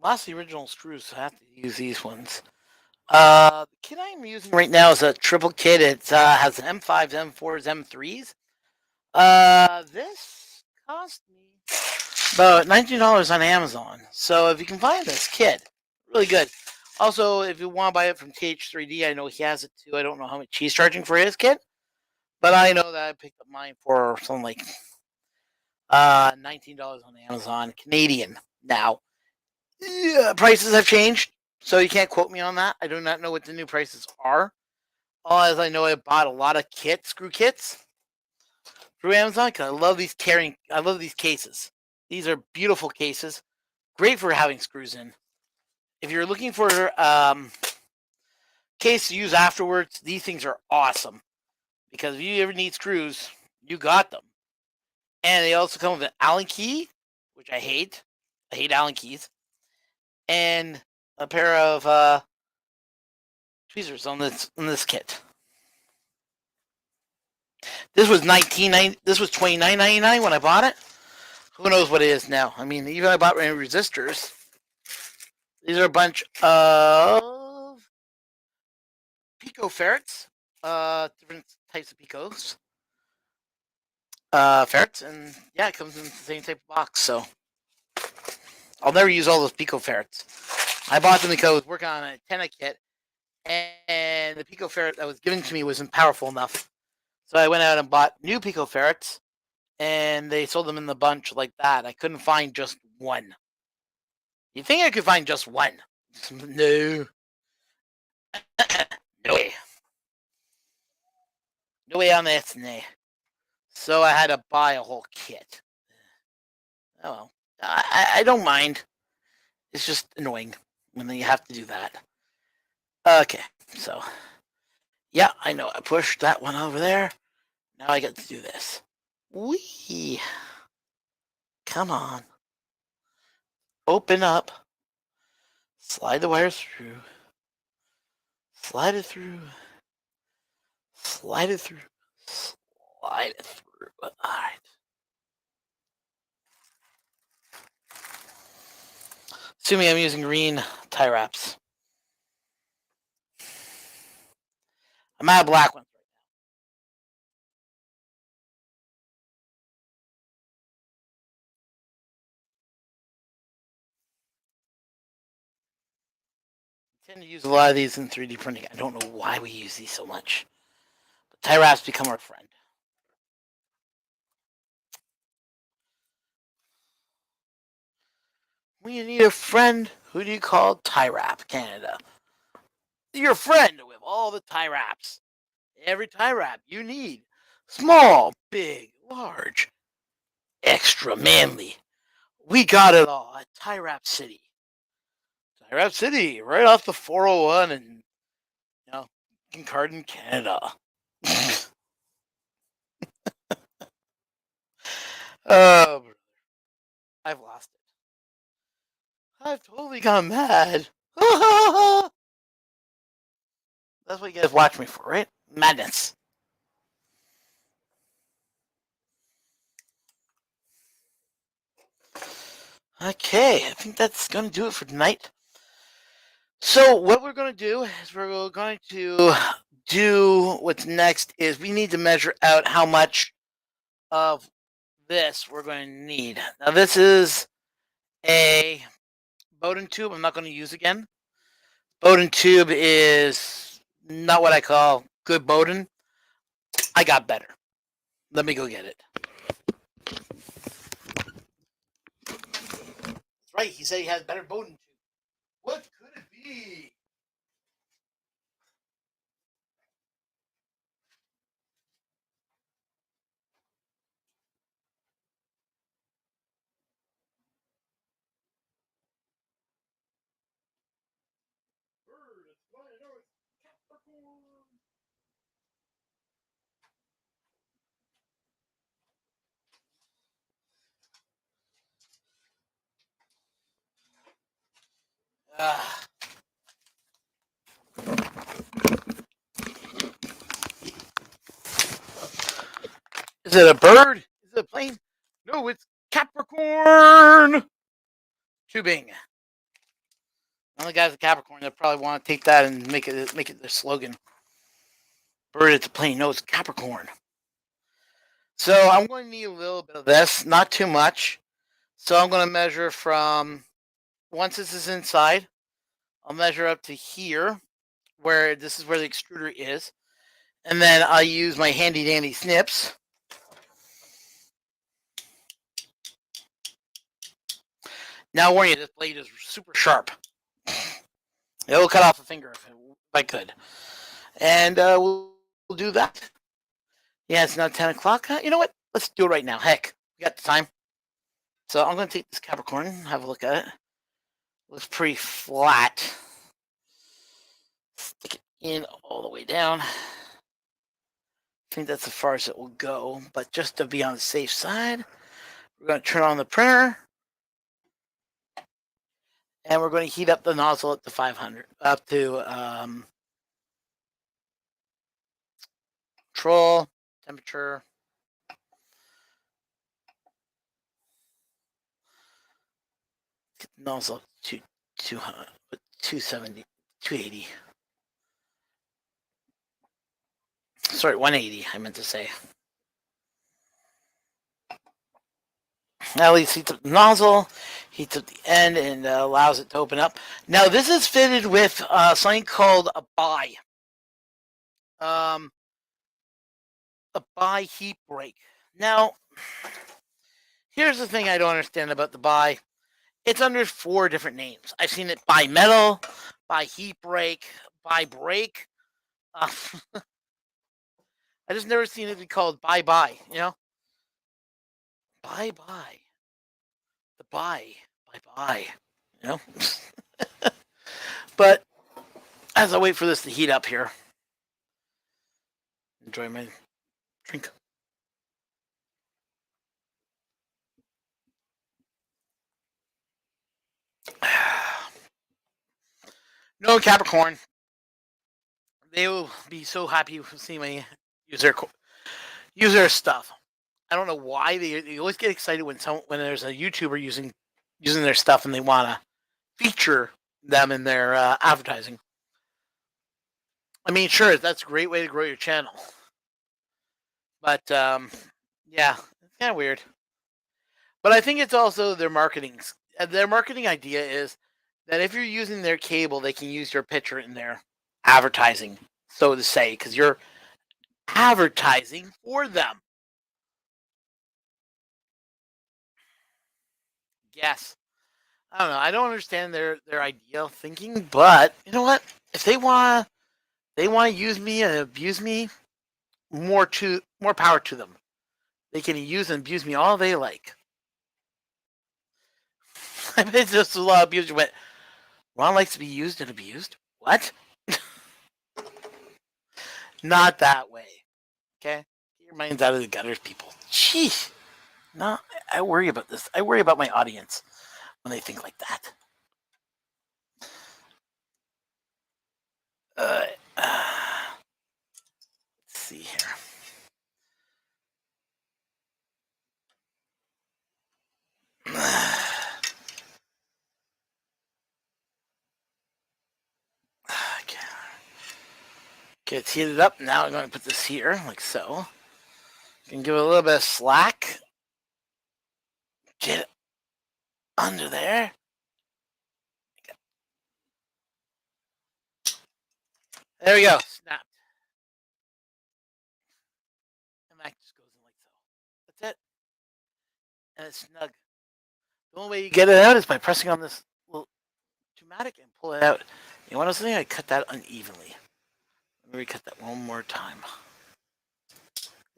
Lots of the original screws. So I have to use these ones. The kit I'm using right now is a triple kit. It has M5s, M4s, M3s. This cost me about $19 on Amazon. So if you can find this kit, really good. Also, if you want to buy it from TH3D, I know he has it too. I don't know how much he's charging for his kit, but I know that I picked up mine for something like $19 on Amazon, Canadian. Now, yeah, prices have changed, so you can't quote me on that. I do not know what the new prices are. All as I know, I bought a lot of screw kits through Amazon because I love these cases. These are beautiful cases, great for having screws in. If you're looking for case to use afterwards, these things are awesome because if you ever need screws, you got them. And they also come with an Allen key, which I hate. I hate Allen keys, and a pair of tweezers on this kit. This was This was $29.99 when I bought it. Who knows what it is now? I mean, even I bought resistors. These are a bunch of picoferrets, different types of picos, ferrets, and yeah, it comes in the same type of box. So I'll never use all those picoferrets. I bought them because I was working on an antenna kit, and the picoferret that was given to me wasn't powerful enough. So I went out and bought new picoferrets, and they sold them in the bunch like that. I couldn't find just one. You think I could find just one? No. No way. No way on this, nay. So I had to buy a whole kit. Oh well. I don't mind. It's just annoying when you have to do that. Okay, so yeah, I know. I pushed that one over there. Now I get to do this. Wee. Come on. Open up. Slide the wires through. Slide it through. Slide it through. Slide it through. Alright. Assuming I'm using green tie wraps. I'm out of black ones. I tend to use a lot of these in 3D printing. I don't know why we use these so much. But tie wraps become our friend. When you need a friend, who do you call? Tie Wrap Canada. Your friend with all the tie wraps. Every tie wrap you need. Small, big, large, extra manly. We got it all at Tie Wrap City. Tie Wrap City, right off the 401 in Kincardine, Canada. Oh, I've lost it. I've totally gone mad. That's what you guys watch me for, right? Madness. Okay, I think that's going to do it for tonight. So what we're going to do is we're going to do what's next is we need to measure out how much of this we're going to need. Now this is a Bowden tube I'm not going to use again. Bowden tube is not what I call good Bowden. I got better. Let me go get it. That's right. He said he has better Bowden tube. What could it be? Ah. Is it a bird? Is it a plane? No, it's Capricorn. Tubing. Only guys with Capricorn that probably want to take that and make it their slogan. Bird, it's a plane. No, it's Capricorn. So I'm going to need a little bit of this, not too much. So I'm going to measure from once this is inside, I'll measure up to here, where this is where the extruder is, and then I'll use my handy dandy snips. Now, warn you, this blade is super sharp. It will cut off a finger if I could, and we'll do that. Yeah, it's now 10 o'clock. You know what? Let's do it right now. Heck, we got the time. So I'm going to take this Capricorn and have a look at it. Looks pretty flat. Stick it in all the way down. I think that's as far as it will go. But just to be on the safe side, we're going to turn on the printer. And we're going to heat up the nozzle up to 500, up to control, temperature. Get the nozzle up to 200, 270, 280. Sorry, 180, I meant to say. At least heats up the nozzle, heats up the end, and allows it to open up. Now, this is fitted with something called a BIE. A BIE heat break. Now, here's the thing I don't understand about the BIE. It's under 4 different names. I've seen it BIE metal, BIE heat break, BIE break. I just never seen it be called bye-bye, you know? Bye-bye. The BIE. Bye-bye. You know? But as I wait for this to heat up here, enjoy my drink. No, Capricorn. They will be so happy to see me use their stuff. I don't know why they always get excited when there's a YouTuber using their stuff and they want to feature them in their advertising. I mean, sure, that's a great way to grow your channel, but yeah, it's kind of weird. But I think it's also their marketing. Their marketing idea is that if you're using their cable, they can use your picture in their advertising, so to say, because you're advertising for them. Yes. I don't know. I don't understand their ideal thinking, but you know what? If they want to use me and abuse me, more power to them. They can use and abuse me all they like. I bet it's just a lot of abuse. But Ron likes to be used and abused. What? Not that way. Okay, get your minds out of the gutters, people. Jeez. No, I worry about this. I worry about my audience when they think like that. Let's see here. Okay, it's heated up. Now I'm going to put this here, like so. You can give it a little bit of slack. Get it under there. There we go. Snapped. And that just goes in like so. That's it. And it's snug. The only way you get it out is by pressing on this little pneumatic and pull it out. You want to know something? I cut that unevenly. Let me recut that one more time.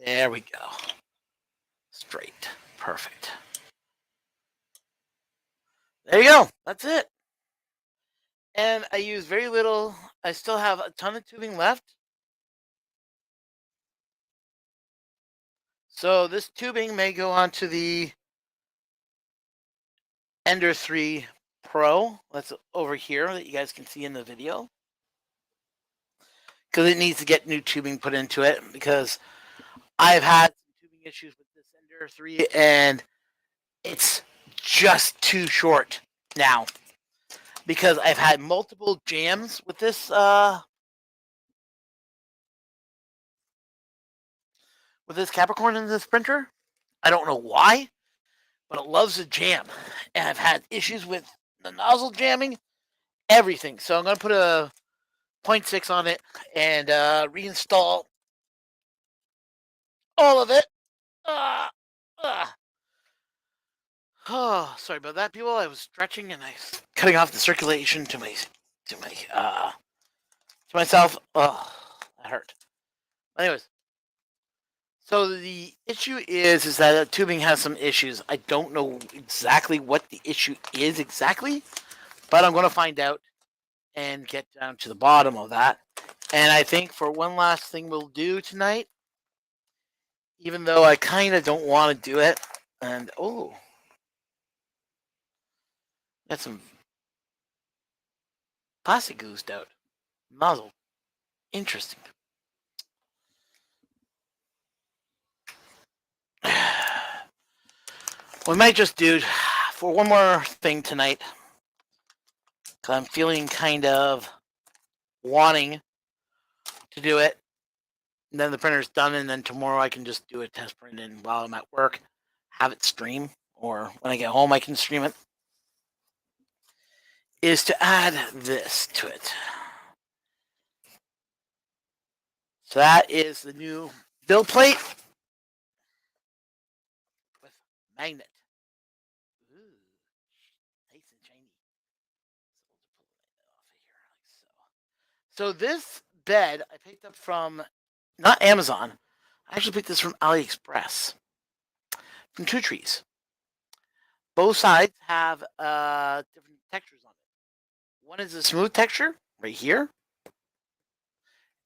There we go. Straight. Perfect. There you go. That's it. And I use very little. I still have a ton of tubing left. So this tubing may go onto the Ender 3 Pro. That's over here that you guys can see in the video. Because it needs to get new tubing put into it. Because I've had some tubing issues with this Ender 3 and it's just too short now. Because I've had multiple jams with this Capricorn in this printer. I don't know why, but it loves to jam. And I've had issues with the nozzle jamming, everything. So I'm going to put a 0.6 on it and reinstall all of it. Oh, sorry about that, people. I was stretching and I was cutting off the circulation to myself. Oh, that hurt. Anyways, so the issue is that the tubing has some issues. I don't know exactly what the issue is exactly, but I'm going to find out and get down to the bottom of that. And I think for one last thing we'll do tonight, even though I kind of don't want to do it, and got some plastic oozed out. Nozzle. Interesting. We might just do for one more thing tonight. Because I'm feeling kind of wanting to do it. And then the printer's done, and then tomorrow I can just do a test print and while I'm at work, have it stream, or when I get home I can stream it. Is to add this to it. So that is the new build plate with magnet. Ooh, nice and shiny. So this bed I picked up from not Amazon. I actually picked this from AliExpress from Two Trees. Both sides have different textures on it. One is a smooth texture right here.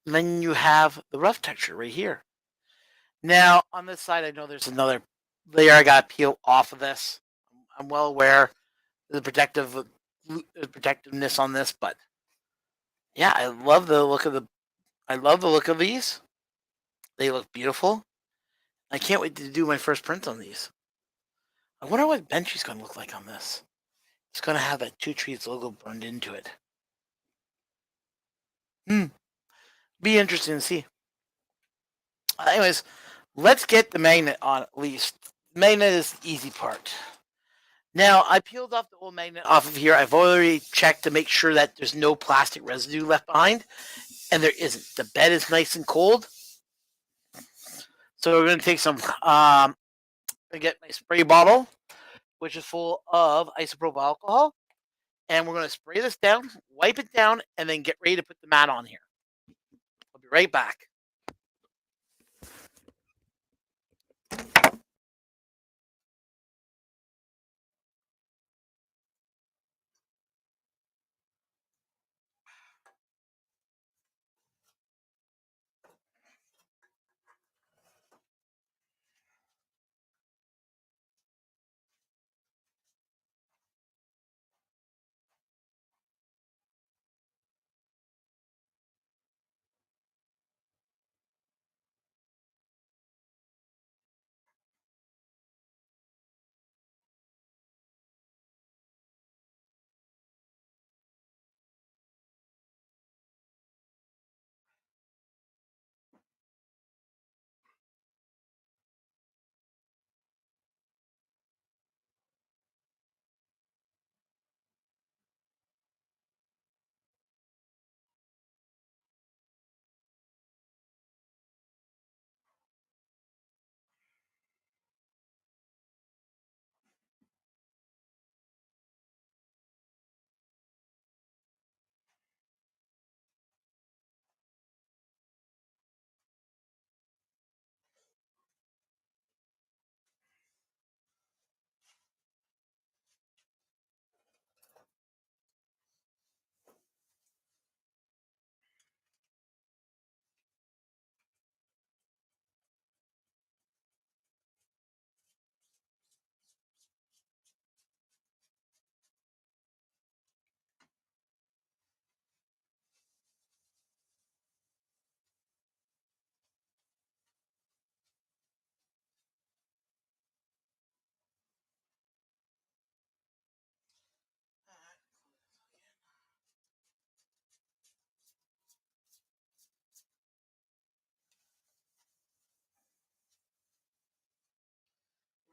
And then you have the rough texture right here. Now, on this side, I know there's another layer I got to peel off of this. I'm well aware of the protectiveness on this, but yeah, I love the look of these. They look beautiful. I can't wait to do my first print on these. I wonder what Benchy's going to look like on this. It's going to have that Two Trees logo burned into it. Be interesting to see. Anyways, let's get the magnet on at least. Magnet is the easy part. Now, I peeled off the old magnet off of here. I've already checked to make sure that there's no plastic residue left behind, and there isn't. The bed is nice and cold. So we're going to take some, get my spray bottle, which is full of isopropyl alcohol, and we're going to spray this down, wipe it down, and then get ready to put the mat on here. I'll be right back.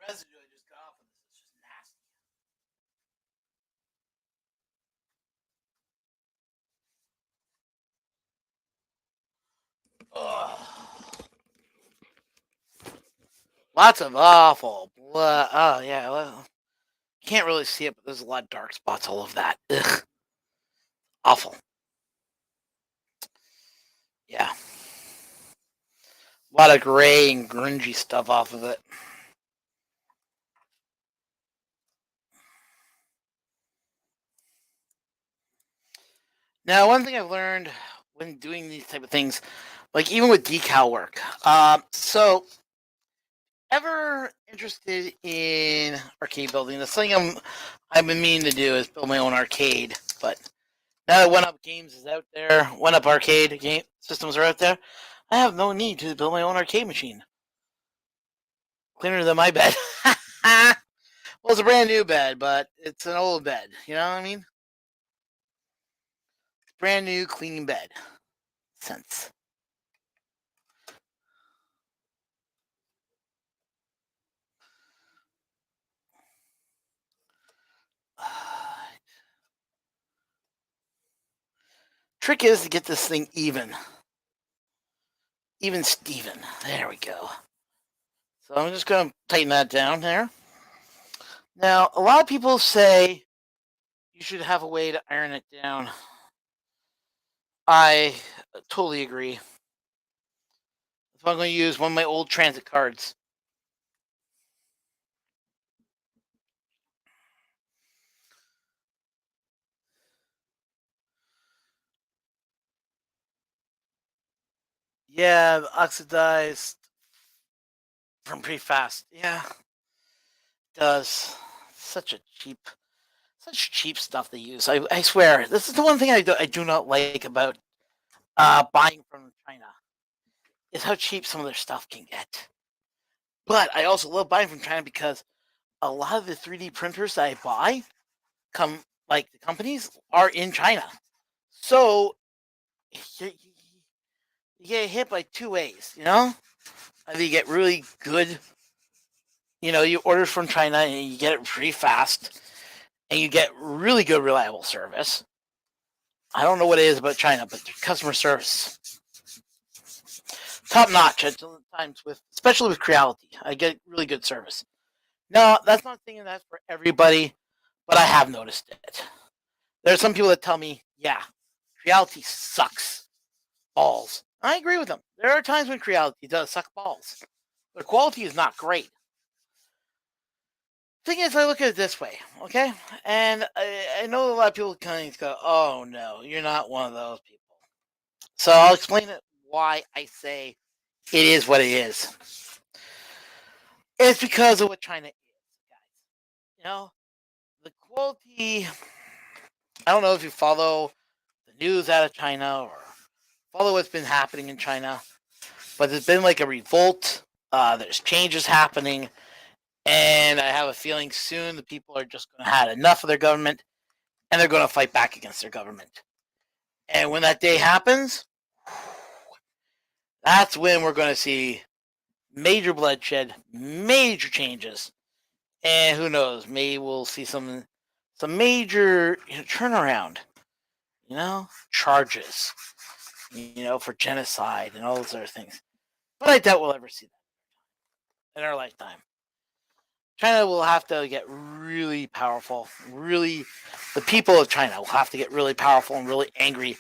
residue I just got off of this is just nasty. Ugh. Lots of awful blood. Oh yeah, well, can't really see it, but there's a lot of dark spots all of that. Ugh, awful. Yeah, a lot of gray and grungy stuff off of it. Now, one thing I've learned when doing these type of things, like even with decal work, so ever interested in arcade building? The thing I've been meaning to do is build my own arcade, but now that One Up Games is out there, One Up Arcade game systems are out there, I have no need to build my own arcade machine. Cleaner than my bed. Well, it's a brand new bed, but it's an old bed. You know what I mean? Brand new, clean bed. Sense. Trick is to get this thing even. Even Steven. There we go. So I'm just going to tighten that down there. Now, a lot of people say you should have a way to iron it down. I totally agree. If I'm going to use one of my old transit cards. Yeah, oxidized from pretty fast. Yeah, it does. Such cheap stuff they use. I swear, this is the one thing I do not like about buying from China is how cheap some of their stuff can get. But I also love buying from China because a lot of the 3D printers that I buy come like the companies are in China. So you, you get hit by two ways, you know? Either you get really good, you order from China and you get it pretty fast and you get really good, reliable service. I don't know what it is about China, but their customer service, top notch at times especially with Creality. I get really good service. No, that's not saying that's for everybody, but I have noticed it. There are some people that tell me, yeah, Creality sucks balls. I agree with them. There are times when Creality does suck balls. Their quality is not great. Thing is, I look at it this way, okay? And I know a lot of people kind of go, oh no, you're not one of those people. So I'll explain it why I say it is what it is. It's because of what China is, guys. The quality. I don't know if you follow the news out of China or follow what's been happening in China, but there's been like a revolt. There's changes happening, and I have a feeling soon the people are just going to have enough of their government, and they're going to fight back against their government. And when that day happens, that's when we're going to see major bloodshed, major changes, and who knows? Maybe we'll see some major turnaround. Charges. For genocide and all those other things. But I doubt we'll ever see that in our lifetime. China will have to get really powerful. Really, the people of China will have to get really powerful and really angry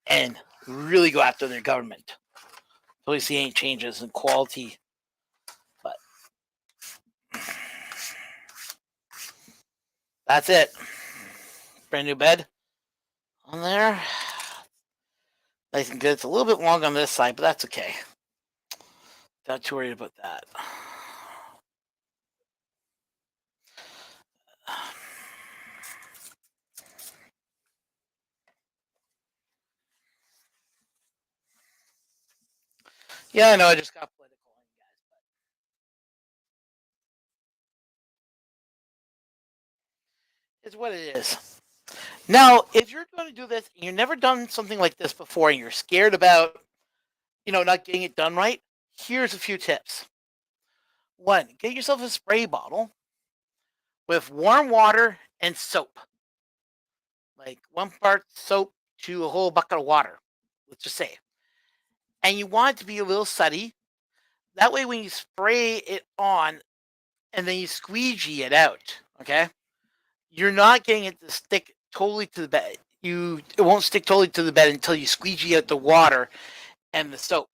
and really go after their government. So we see any changes in quality. But that's it. Brand new bed on there. Nice and good. It's a little bit long on this side, but that's okay. Not too worried about that. Yeah, I know. I just got political on you guys, but it's what it is. Now, if you're going to do this and you've never done something like this before and you're scared about, not getting it done right, here's a few tips. one, get yourself a spray bottle with warm water and soap. Like 1 part soap to a whole bucket of water, let's just say. And you want it to be a little sudsy. That way, when you spray it on and then you squeegee it out, okay, you're not getting it to stick totally to the bed. It won't stick totally to the bed until you squeegee out the water and the soap.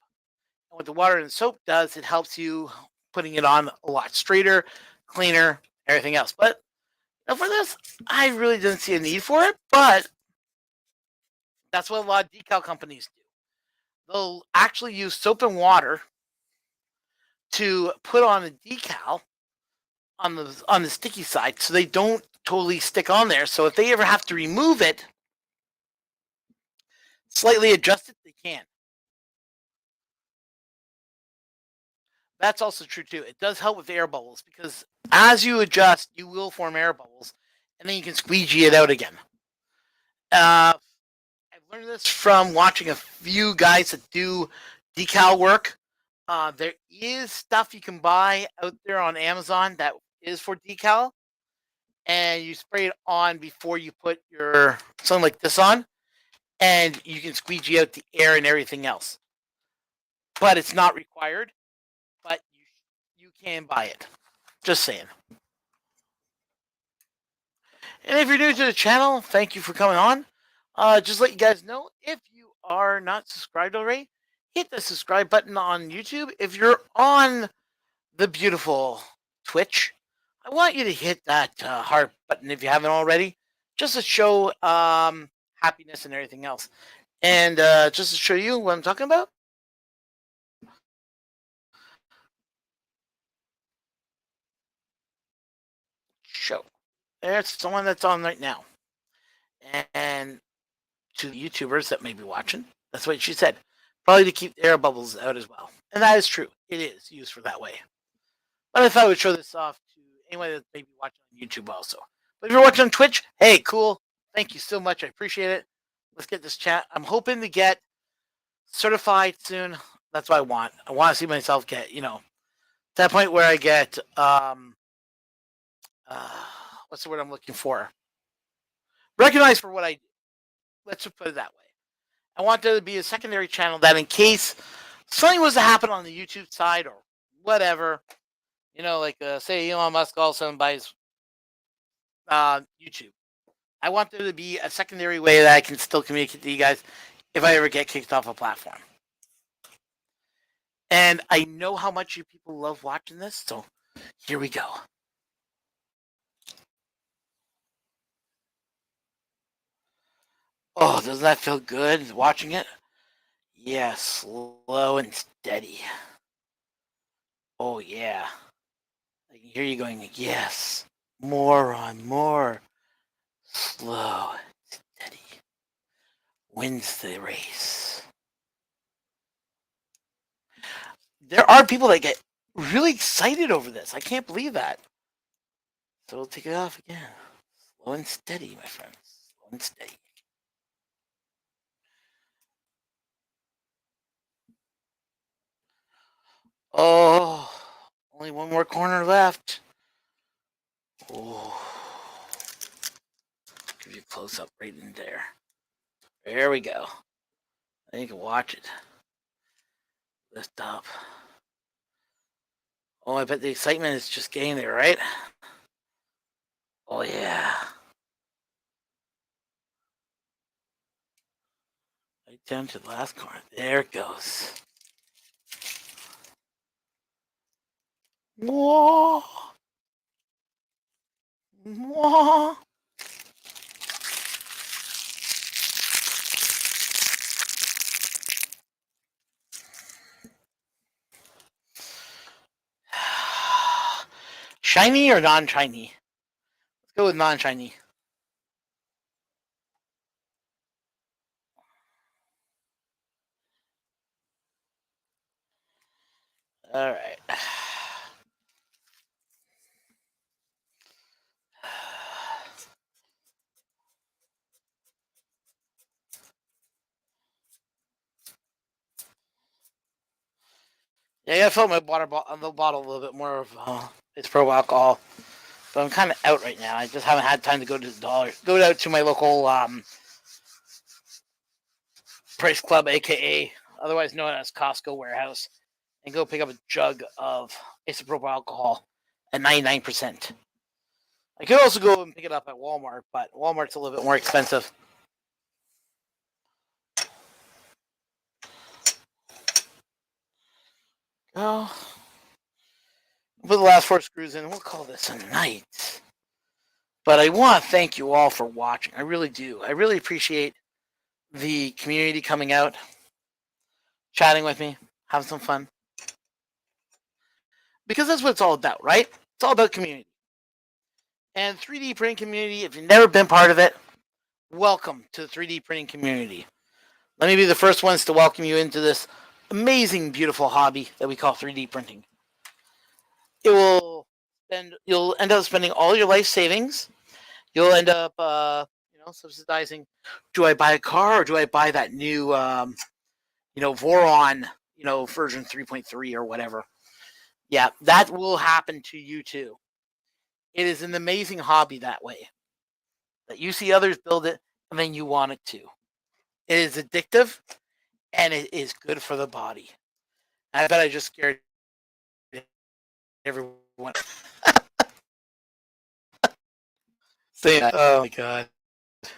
And what the water and the soap does, it helps you putting it on a lot straighter, cleaner, everything else. But for this, I really didn't see a need for it. But that's what a lot of decal companies do. They'll actually use soap and water to put on a decal on the sticky side, so they don't totally stick on there. So if they ever have to remove it, slightly adjust it, they can. That's also true too. It does help with air bubbles because as you adjust, you will form air bubbles, and then you can squeegee it out again. I've learned this from watching a few guys that do decal work. There is stuff you can buy out there on Amazon that is for decal, and you spray it on before you put your something like this on, and you can squeegee out the air and everything else. But it's not required. But you can buy it. Just saying. And if you're new to the channel, thank you for coming on. Just let you guys know, if you are not subscribed already, hit the subscribe button on YouTube. If you're on the beautiful Twitch, I want you to hit that heart button if you haven't already, just to show happiness and everything else. And just to show you what I'm talking about. Show. There's the one that's on right now. And to the YouTubers that may be watching, that's what she said. Probably to keep the air bubbles out as well. And that is true. It is used for that way. But I thought I would show this off to anyone that may be watching on YouTube also. But if you're watching on Twitch, hey, cool. Thank you so much. I appreciate it. Let's get this chat. I'm hoping to get certified soon. That's what I want. I want to see myself get, to that point where I get, what's the word I'm looking for? Recognized for what I do. Let's just put it that way. I want there to be a secondary channel that in case something was to happen on the YouTube side or whatever, like say Elon Musk also buys YouTube. I want there to be a secondary way that I can still communicate to you guys if I ever get kicked off a platform. And I know how much you people love watching this, so here we go. Oh, doesn't that feel good watching it? Yeah, slow and steady. Oh, yeah. I can hear you going, yes, more on more. Slow and steady. Wins the race. There are people that get really excited over this. I can't believe that. So we'll take it off again. Slow and steady, my friends. Slow and steady. Oh, only one more corner left. Oh, give you a close up right in there. There we go. Now you can watch it. Lift up. Oh, I bet the excitement is just getting there, right? Oh, yeah. Right down to the last corner. There it goes. Whoa. Whoa. Shiny or non-shiny? Let's go with non-shiny. All right. Yeah, I gotta fill up my the bottle a little bit more of isopropyl alcohol. But I'm kind of out right now. I just haven't had time to go to the dollar, go out to my local Price Club, aka otherwise known as Costco warehouse, and go pick up a jug of isopropyl alcohol at 99%. I could also go and pick it up at Walmart, but Walmart's a little bit more expensive. Oh, put the last 4 screws in. We'll call this a night. But I want to thank you all for watching. I really do. I really appreciate the community coming out, chatting with me, having some fun. Because that's what it's all about, right? It's all about community. And 3D printing community, if you've never been part of it, welcome to the 3D printing community. Let me be the first ones to welcome you into this amazing, beautiful hobby that we call 3D printing. You'll end up spending all your life savings. You'll end up, subsidizing. Do I buy a car or do I buy that new, Voron, version 3.3 or whatever? Yeah, that will happen to you too. It is an amazing hobby that way. That you see others build it and then you want it too. It is addictive and it is good for the body. I bet I just scared everyone. Saying that. Oh my god. I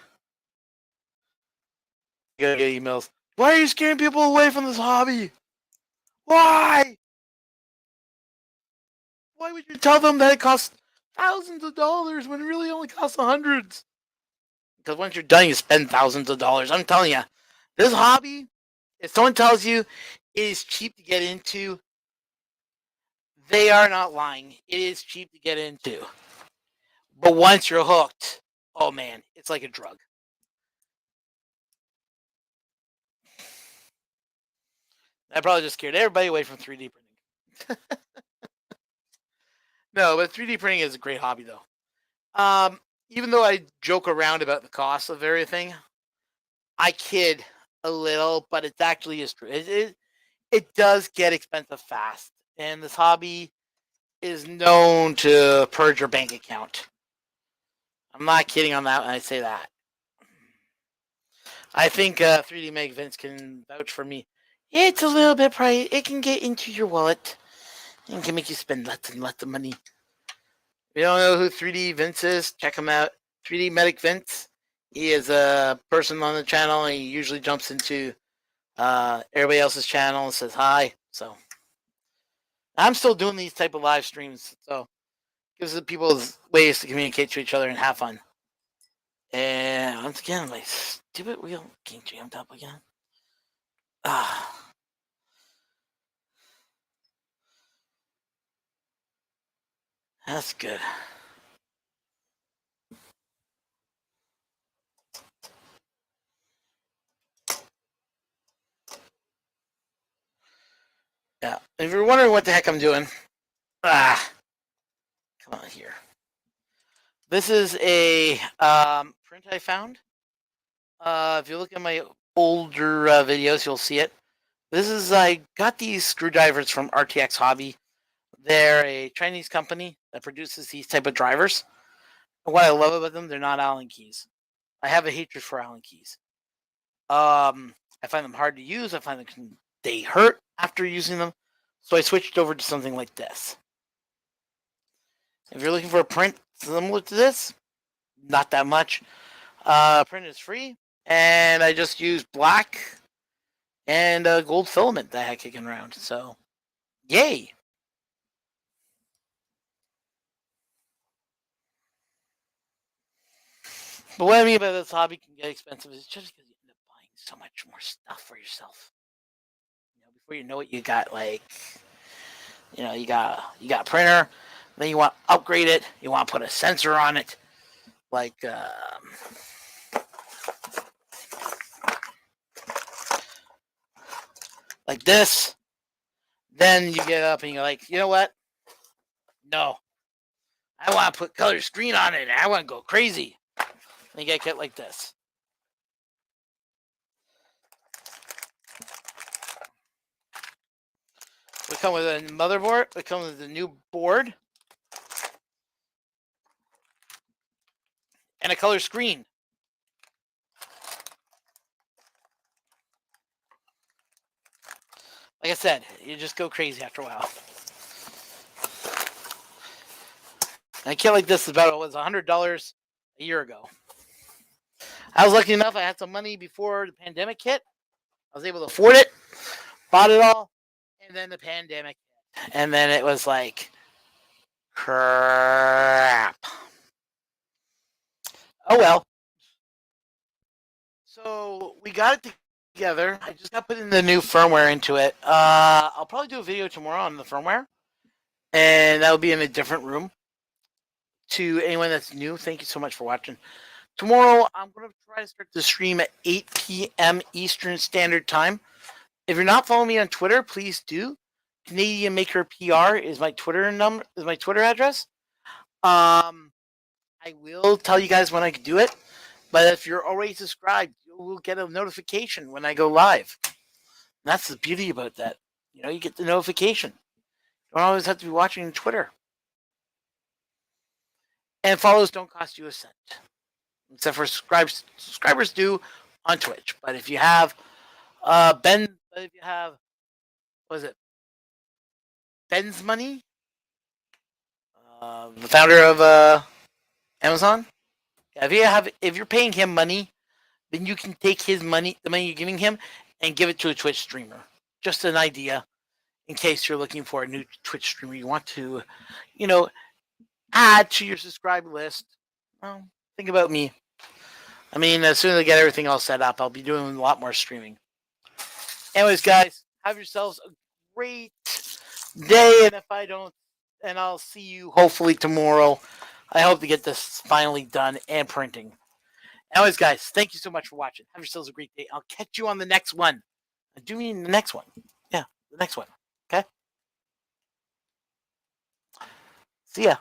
gotta get emails. Why are you scaring people away from this hobby? Why? Why would you tell them that it costs thousands of dollars when it really only costs hundreds? Because once you're done, you spend thousands of dollars. I'm telling you, this hobby, if someone tells you it is cheap to get into, they are not lying. It is cheap to get into. But once you're hooked, oh man, it's like a drug. I probably just scared everybody away from 3D printing. No, but 3D printing is a great hobby though. Even though I joke around about the cost of everything, I kid a little, but it actually is true. It does get expensive fast, and this hobby is known to purge your bank account. I'm not kidding on that when I say that. I think 3D Meg Vince can vouch for me. It's a little bit pricey. It can get into your wallet and can make you spend lots and lots of money. If you don't know who 3D Vince is, check him out. 3D Medic Vince. He is a person on the channel. He usually jumps into everybody else's channel and says hi. So I'm still doing these type of live streams. So gives the people ways to communicate to each other and have fun. And once again, my stupid wheel getting jammed up again. That's good. Yeah. If you're wondering what the heck I'm doing, come on here. This is a print I found. If you look at my older videos, you'll see it. I got these screwdrivers from RTX Hobby. They're a Chinese company that produces these type of drivers. And what I love about them, they're not Allen keys. I have a hatred for Allen keys. I find them hard to use. I find they hurt after using them. So I switched over to something like this. If you're looking for a print similar to this, not that much. Print is free, and I just use black and gold filament that I had kicking around. So, yay! But what I mean by this hobby can get expensive is just because you end up buying so much more stuff for yourself. Before you know it, you got you got a printer. Then you want to upgrade it. You want to put a sensor on it, like this. Then you get up and you're like, you know what? No, I want to put color screen on it. I want to go crazy. And you get a kit like this. We come with a motherboard. We come with a new board. And a color screen. Like I said, you just go crazy after a while. And a kit like this was $100 a year ago. I was lucky enough, I had some money before the pandemic hit. I was able to afford it, bought it all, and then the pandemic hit. And then it was like, crap. Oh well. So we got it together. I just got putting the new firmware into it. I'll probably do a video tomorrow on the firmware, and that will be in a different room. To anyone that's new, thank you so much for watching. Tomorrow, I'm going to try to start the stream at 8 p.m. Eastern Standard Time. If you're not following me on Twitter, please do. Canadian Maker PR is my Twitter address. I will tell you guys when I can do it, but if you're already subscribed, you will get a notification when I go live. And that's the beauty about that. You know, you get the notification. You don't always have to be watching Twitter. And follows don't cost you a cent. Except for subscribers do on Twitch. But if you have what is it? Ben's Money, the founder of Amazon. Yeah, if you're paying him money, then you can take his money, the money you're giving him, and give it to a Twitch streamer. Just an idea, in case you're looking for a new Twitch streamer you want to, add to your subscribe list. Well, think about me. I mean, as soon as I get everything all set up, I'll be doing a lot more streaming. Anyways, guys, have yourselves a great day. And if I don't, and I'll see you hopefully tomorrow. I hope to get this finally done and printing. Anyways, guys, thank you so much for watching. Have yourselves a great day. I'll catch you on the next one. I do mean the next one. Yeah, the next one. Okay? See ya.